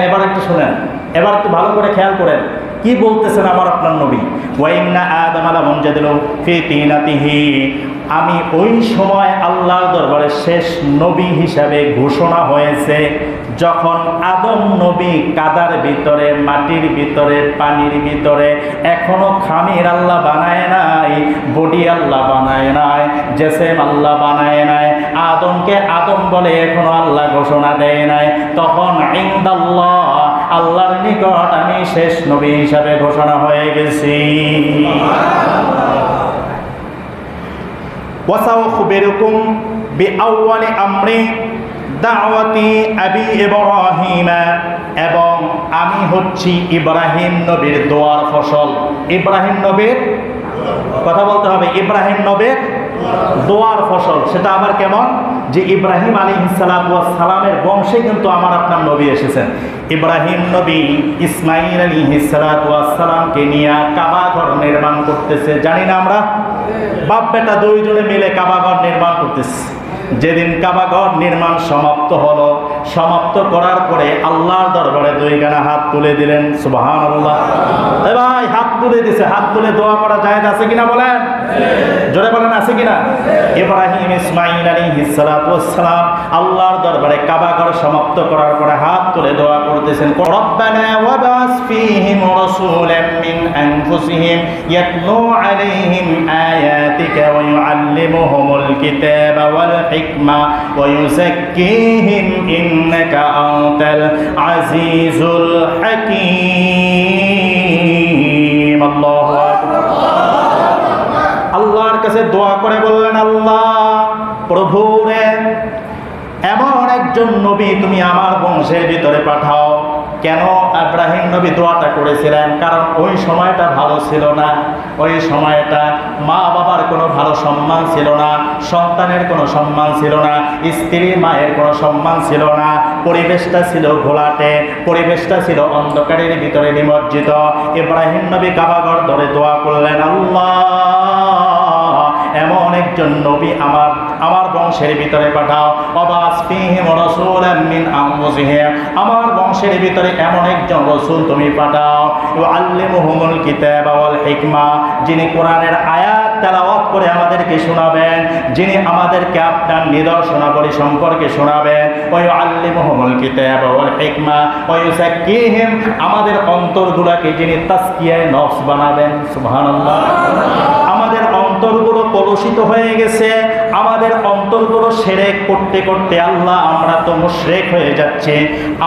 এবার একটু শুনেন, এবার একটু ভালো করে খেয়াল করেন কি বলতেছেন আমার আপনার নবী। ওয়া ইন্না আদামা লামুনজাদিলু ফি তিনাতিহি, আমি ওই সময় আল্লাহর দরবারে শেষ নবী হিসাবে ঘোষণা হয়েছে যখন আদম নবী কাদার ভিতরে, মাটির ভিতরে, পানির ভিতরে, এখনো খামির আল্লাহ বানায় নাই, বডি আল্লাহ বানায় নাই, জেসেম আল্লাহ বানায় নাই, আদমকে আদম বলে এখনো আল্লাহ ঘোষণা দেয় নাই, তখন ইনদাল্লাহ, আল্লাহর নিকট আমি শেষ নবী হিসাবে ঘোষণা হয়ে গেছি। ওয়াসাউখবিরুকুম বিআউয়ালি আমরি দাওয়াতি আবি ইব্রাহিম, এবং আমি হচ্ছি ইব্রাহিম নবীর দোয়ার ফসল। ইব্রাহিম নবীর কথা বলতে হবে, ইব্রাহিম নবীর দোয়ার ফসল। সেটা আবার কেমন? যে ইব্রাহিম আলাইহিস সালামের বংশে কিন্তু আমার আপনার নবী এসেছেন। ইব্রাহিম নবী ইসমাইল আলাইহিস সালামকে নিয়ে কাবা ঘর নির্মাণ করতেছে, জানি না আমরা? বাপ বেটা দুইজনে মিলে কাবা ঘর নির্মাণ করতেছে। যেদিন কাবা ঘর নির্মাণ সমাপ্ত হলো, সমাপ্ত করার পরে আল্লাহর দরবারে দুইখানা হাত তুলে দিলেন। সুবহানাল্লাহ। এ ভাই, হাত তুলে দিছে, হাত তুলে দোয়া করা জায়েজ আছে কিনা বলেন? জোরে বলেন, আছে কিনা? ইব্রাহিম ইসমাইল আলাইহিস সালাম আল্লাহর দরবারে কাবা ঘর সমাপ্ত করার পরে হাত তুলে দোয়া করতেছেন, রব্বানা ওয়াবাস ফীহিম রাসূলাম মিন আনফুসিহিম ইয়াতলু আলাইহিম আয়াতিকা ওয়া ইউআল্লিমুহুমুল কিতাবা ওয়াল হিকমা ওয়া ইউযাক্কিহিম ইন্নাকা আনতাল আজিজুল হাকীম। আল্লাহু আকবার। আল্লাহর কাছে দোয়া করে বললেন, আল্লাহ প্রভু রে, এমন একজন নবী তুমি আমার বংশের ভিতরে পাঠাও কেন ইব্রাহিম নবী দোয়াটা করেছিলেন? কারণ ওই সময়টা ভালো ছিল না, ওই সময়টা মা বাবার কোনো ভালো সম্মান ছিল না, সন্তানের কোনো সম্মান ছিল না, স্ত্রী মায়ের কোনো সম্মান ছিল না, পরিবেশটা ছিল ঘোলাটে, পরিবেশটা ছিল অন্ধকারের ভিতরে নিমজ্জিত। ইব্রাহিম নবী কাবাঘর ধরে দোয়া করলেন, আল্লাহ এমন একজন নবী আমার বংশের ভিতরে পাঠাও, ওয়াবাস ফীহিম রাসূলাম মিন আনফুসিহিম, আমার বংশের ভিতরে এমন একজন রাসূল তুমি পাঠাও, ইউআল্লিমুহুমুল কিতাবা ওয়াল হিকমা, যিনি কোরআনের আয়াত তেলাওয়াত করে আমাদেরকে শোনাবেন, যিনি আমাদেরকে আপনার নিদর্শনাবলী সম্পর্কে শোনাবেন, ওয়া ইউআল্লিমুহুমুল কিতাবা ওয়াল হিকমা ওয়া ইউযাক্কিহিম, আমাদের অন্তরগুলোকে যিনি তাজকিয়ায়ে নফস বানাবেন। সুবহানাল্লাহ। আমাদের অন্তরগুলো কলুষিত হয়ে গেছে, আমাদের অন্তরগুলো শিরক করতে করতে আল্লাহ আমরা তো মুশরিক হয়ে যাচ্ছে।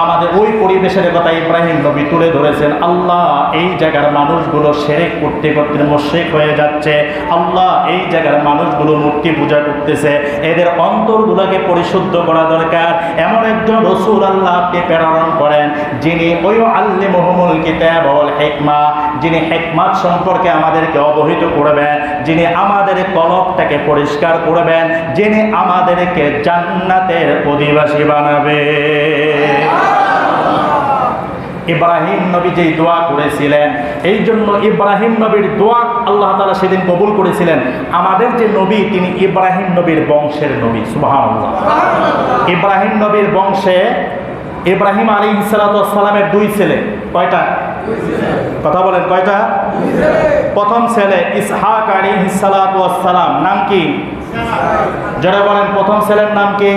আমাদের ওই পরিবেশের কথা ইব্রাহিম নবী তুলে ধরেছেন, আল্লাহ এই জায়গার মানুষগুলো শিরক করতে করতে মুশরিক হয়ে যাচ্ছে, আল্লাহ এই জায়গার মানুষগুলো মূর্তি পূজা করতেছে, এদের অন্তরগুলোকে পরিশুদ্ধ করা দরকার। এমন একজন রাসূল আল্লাহ আপনি প্রেরণ করেন, যিনি ওই আল্লিমুহুমুল কিতাব ওয়াল হিকমা, যিনি হিকমত সম্পর্কে আমাদেরকে অবহিত করবেন, যিনি আমাদের কলবটাকে পরিষ্কার করবেন, যিনি আমাদেরকে জান্নাতের অধিবাসী বানাবে। ইব্রাহিম নবী যেই দোয়া করেছিলেন, এই জন্য ইব্রাহিম নবীর দোয়া আল্লাহ তাআলা সেদিন কবুল করেছিলেন। আমাদের যে নবী তিনি ইব্রাহিম নবীর বংশের নবী। সুবহানাল্লাহ। ইব্রাহিম নবীর বংশে ইব্রাহিম আলাইহিস সালামের দুই ছেলে। কয়টা? কথা বলেন, কয়টা? প্রথম ছেলে ইসহাক আলাইহিস সালাম, নাম কি? যারা বলেন প্রথম ছেলের নাম কি?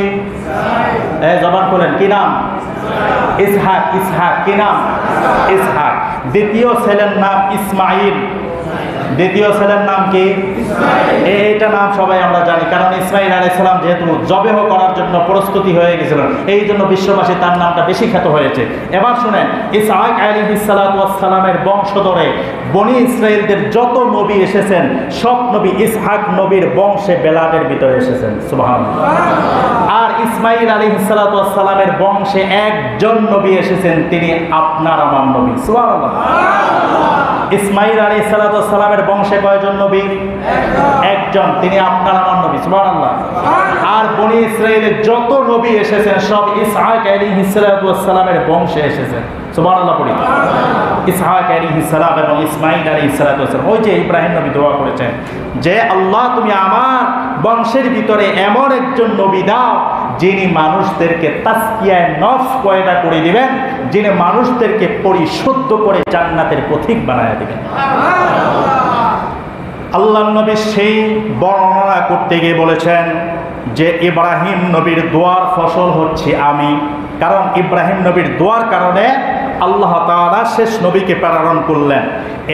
জবান করেন, কি নাম? ইসহাক। ইসহাক কি নাম? ইসহাক। দ্বিতীয় ছেলের নাম ইসমাইল। দ্বিতীয় ছেলের নাম কি? এইটা নাম সবাই আমরা জানি, কারণ ইসমাইল আলাইহিস সালাম যেহেতু জবেহ করার জন্য প্রস্তুতি হয়ে গেছিলেন, এই জন্য বিশ্ববাসী তার নামটা বেশি খ্যাত হয়েছে। এবার শুনেন, ইসহাক আলাইহিস সালামের বংশধরে বনি ইসরাইলদের যত নবী এসেছেন, সব নবী ইসহাক নবীর বংশে বেলাদের ভিতরে এসেছেন। সুবহানাল্লাহ। আর ইসমাইল আলাইহিস সালামের বংশে একজন নবী এসেছেন, তিনি আপনার আমার নবী। সুবহানাল্লাহ। ইসমাইল আলাইহিস সালামের বংশে কয়জন নবী? একজন, তিনি আপনার আমার নবী। সুবহানাল্লাহ। আর বনি ইসরাইলের যত নবী এসেছেন সব ইসহাক আলাইহিস সালামের বংশে এসেছেন। সুবহানাল্লাহ পড়ি। ইসহাক আলাইহিস সালাম এবং ইসমাইল আলাইহিস সালাম, ওই যে ইব্রাহিম নবী দোয়া করেছেন যে আল্লাহ তুমি আমার বংশের ভিতরে এমন একজন নবী দাও, যিনি মানুষদেরকে তাজকিয়ায়ে নফস পয়দা করে দিবেন, যিনি মানুষদেরকে পরিশুদ্ধ করে জান্নাতের পথিক বানায় দিবেন। আল্লাহ নবী সেই বর্ণনা করতে গিয়ে বলেছেন যে ইব্রাহিম নবীর দোয়ার ফসল হচ্ছে আমি। কারণ ইব্রাহিম নবীর দোয়ার কারণে আল্লাহ তাআলা শেষ নবীকে প্রেরণ করলেন।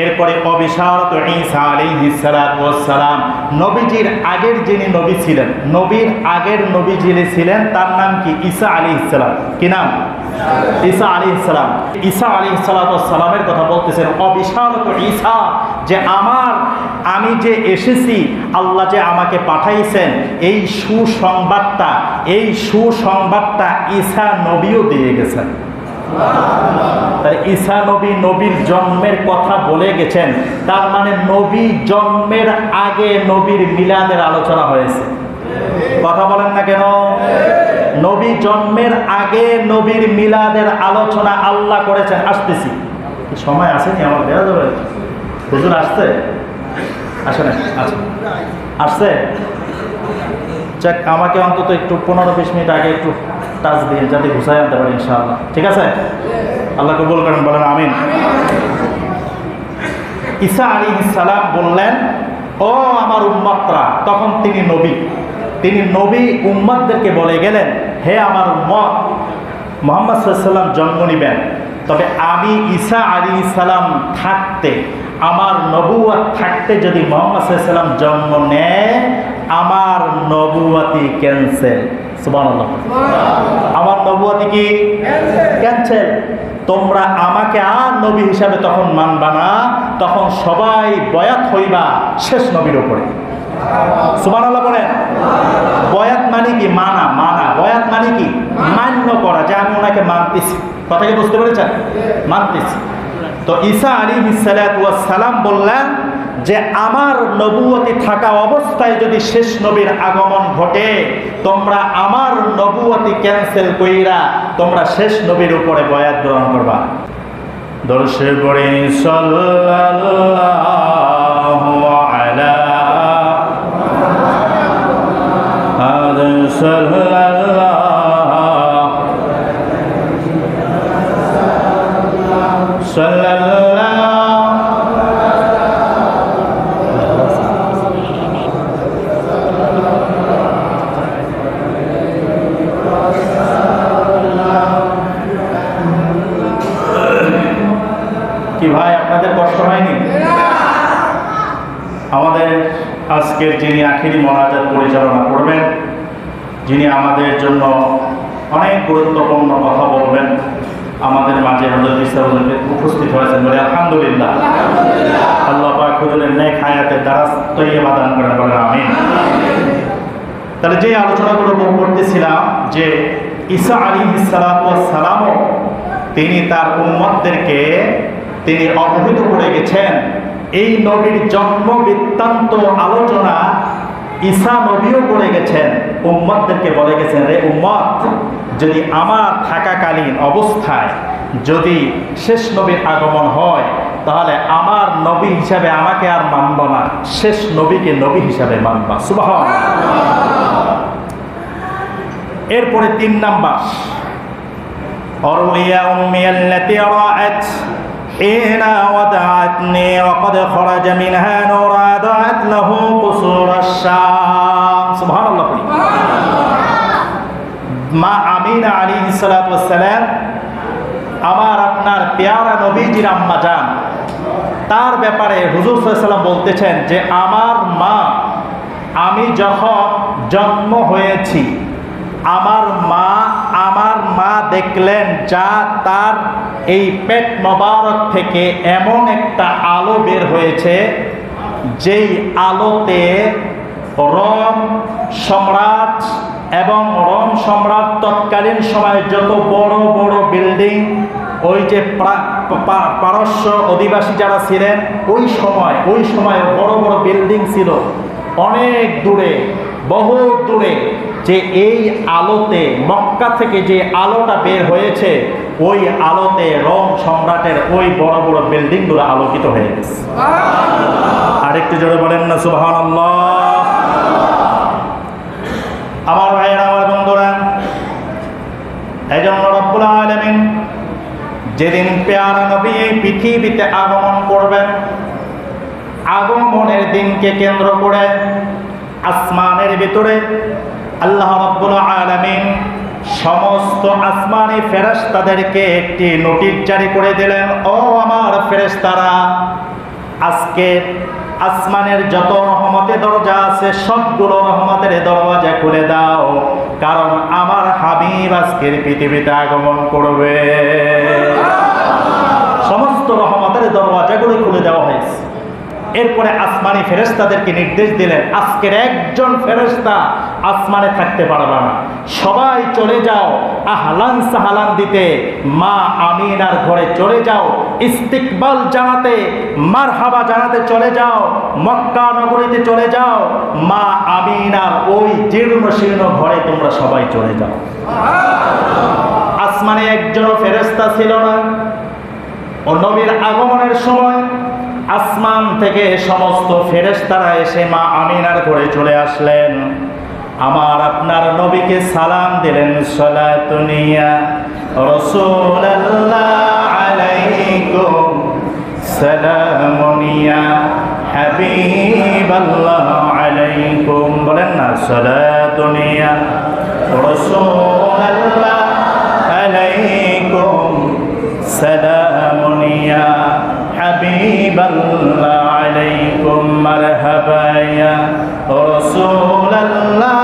এরপরে অবিশারত ঈসা আলাইহিস সালাম, নবীজির আগের যিনি নবী ছিলেন, নবীর আগের নবী যিনি ছিলেন তার নাম কি? ঈসা আলাইহিস সালাম। কি নাম? ঈসা আলাইহিস সালাম। ঈসা আলাইহিস সালামের কথা বলতেছেন, অবিশারত ঈসা, যে আমি যে এসেছি, আল্লাহ যে আমাকে পাঠাইছেন, এই সুসংবাদটা ঈসা নবীও দিয়ে গেছেন। তাই ঈসা নবী নবীর জন্মের কথা বলে গেছেন, তার মানে নবী জন্মের আগে নবীর মিলাদের আলোচনা হয়েছে। কথা বলেন না কেন? নবী জন্মের আগে নবীর মিলাদের আলোচনা আল্লাহ করেছেন। আসতেছি, সময় আসেনি আমার, দেওয়া যাবে? হুজুর আসছে? আসে না? আসছে? যাক, আমাকে অন্তত একটু 15-20 মিনিট আগে একটু টাচ দিয়ে যাতে ঘুষাই আনতে পারি ইনশাআল্লাহ। ঠিক আছে? আল্লাহ কবুল করেন, বলেন আমিন। ঈসা আলাইহিস সালাম বললেন, ও আমার উম্মতরা, তখন তিনি নবী উম্মতদেরকে বলে গেলেন, হে আমার উম্মত, মুহাম্মদ সাল্লাল্লাহু আলাইহি ওয়াসাল্লাম জন্ম নিবেন, তবে আমি ঈসা আলাইহিস সালাম থাকতে, আমার নবুয়ত থাকতে যদি মুহাম্মদ সাল্লাল্লাহু আলাইহি ওয়াসাল্লাম জন্ম নেয়, আমার নবুয়তি ক্যান্সেল। সুবহানাল্লাহ। আমার নবুয়তি কি? ক্যান্সেল। তোমরা আমাকে আর নবী হিসাবে তখন মানবা না, তখন সবাই বয়াত হইবা শেষ নবীর উপরে। সুবহানাল্লাহ বলেন। বয়াত মানে কি? মানা, বয়াত মানে কি? মান্য করা, যে আমি ওনাকে মানতেছি। কথা কি বুঝতে পেরেছেন? মানতেছি। তো ঈসা আলাইহিস সালাতু ওয়াস সালাম বললেন যে আমার নবুয়তি থাকা অবস্থায় যদি শেষ নবীর আগমন ঘটে, তোমরা আমার নবুয়তি ক্যান্সেল কইরা তোমরা শেষ নবীর উপরে বয়াত গ্রহণ করবা। দর্শে পড়ে সাল্লাল্লাহু আলা কি ভাই, আপনাদের কষ্ট হয়নি? আমাদের আজকের যিনি আখিরি মোনাজাত পরিচালনা করবেন, যিনি আমাদের জন্য অনেক গুরুত্বপূর্ণ কথা বলবেন, আমাদের মাঝে হযরত ঈসা হুজুর উপস্থিত হয়েছেন বলে আলহামদুলিল্লাহ। আল্লাহ পাক হুজুরের নেক হায়াতের দারাজ তৈয়বা দান করেন, বলেন আমিন। তাহলে যে আলোচনাগুলো করতেছিলাম যে ঈসা আলাইহিস সালাতু ওয়াস সালাম তিনি তার উম্মতদেরকে তিনি অবহিত করে গেছেন। এই নবীর জন্ম বৃত্তান্ত আলোচনা ঈসা নবীও করে গেছেন, উম্মতদেরকে বলে গেছেন, রে উম্মত, যদি আমার থাকাকালীন অবস্থায় যদি শেষ নবীর আগমন হয়, তাহলে আমার নবী হিসাবে আমাকে আর মানব না, শেষ নবীকে নবী হিসাবে মানবা। সুবহানাল্লাহ। এরপরে 3 নাম্বার, অরুইয়া উম্মিয়াল্লাতী রাআত حين ودعتني وقد خرج منها نورا دعت له قصور الشام। سبحان الله। মা আমিনা আলাইহিস সালাতু ওয়াস সালাম, আমার আপনার পেয়ারা নবীজির আম্মা জান, তার ব্যাপারে হুজুর সাল্লাল্লাহু আলাইহি ওয়াসাল্লাম বলতেছেন যে আমার মা, আমি যখন জন্ম হয়েছি আমার মা দেখলেন যা তার এই পেট মোবারক থেকে এমন একটা আলো বের হয়েছে, যেই আলোতে রোম সম্রাট এবং রোম সম্রাট তৎকালীন সময়ে যত বড় বড় বিল্ডিং, ওই যে পারস্য অধিবাসী যারা ছিলেন ওই সময় বড় বড় বিল্ডিং ছিল অনেক দূরে, বহু দূরে, যে এই আলোতে মক্কা থেকে যে আলোটা বের হয়েছে, ওই আলোতে রোম সম্রাটের ওই বড় বড় বিল্ডিংগুলো আলোকিত হয়ে গেছে। আরেকটু জোরে বলেন না সুবহানাল্লাহ। আমার ভাইয়েরা, আমার বন্ধুরা, এই জন্য রব্বুল আলামিন যেদিন পেয়ারা নবী এই পৃথিবীতে আগমন করবেন, আগমনের দিনকে কেন্দ্র করে আসমানের ভিতরে আল্লাহ রাব্বুল আলামিন সমস্ত আসমানি ফেরেশতাদেরকে একটি নোটিশ জারি করে দিলেন, ও আমার ফেরেশতারা, আজকে আসমানের যত রহমতের দরজা আছে সবগুলো রহমতের দরজা খুলে দাও, কারণ আমার হাবিব আজকের পৃথিবীতে আগমন করবে। সমস্ত রহমতের দরজাগুলো খুলে দেওয়া হয়েছে। এরপরে আসমানি ফেরেশতাদেরকে নির্দেশ দিলেন, আজকের একজন ফেরেশতা আসমানে থাকতে পারবে না, সবাই চলে যাও আহলান সাহলান দিতে, মা আমিনার ঘরে চলে যাও, ইস্তিকবাল জানাতে, মারহাবা জানাতে চলে যাও, মক্কা নগরীতে চলে যাও, মা আমিনার ওই জীর্ণ শীর্ণ ঘরে তোমরা সবাই চলে যাও। আসমানে একজন ফেরেশতা ছিল না। ও নবীর আগমনের সময় আসমান থেকে সমস্ত ফেরেশতারা এসে মা আমিনার ঘরে চলে আসলেন, আমার আপনার নবীকে সালাম দিলেন, সালাতুনিয়া রাসূলুল্লাহ আলাইকুম, সালামুনিয়া হাবিবাল্লাহ আলাইকুম। বলেন না, সালাতুনিয়া রাসূলুল্লাহ আলাইকুম, সালামুনিয়া হাবিবাল্লাহ আলাইকুম, মারহাবা ইয়া রাসূলুল্লাহ,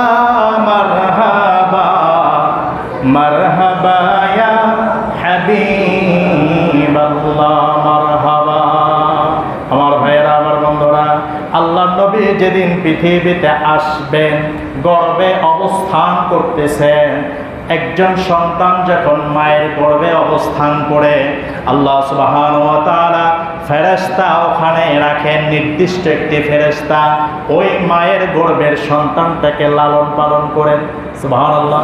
মারহাবা মারহাবা ইয়া হাবিবাল্লাহ, মারহাবা। আমার ভাইয়েরা, আমার বন্ধুরা, আল্লাহর নবী যেদিন পৃথিবীতে আসবেন, গর্ভে অবস্থান করতেছেন। একজন সন্তান যখন মায়ের গর্ভে অবস্থান করে, আল্লাহ সুবহানাহু ওয়া তাআলা ফেরেশতা ওখানে রাখেন, নির্দিষ্ট একটি ফেরেশতা ওই মায়ের গর্ভের সন্তানটাকে লালন পালন করেন। সুবহানাল্লাহ।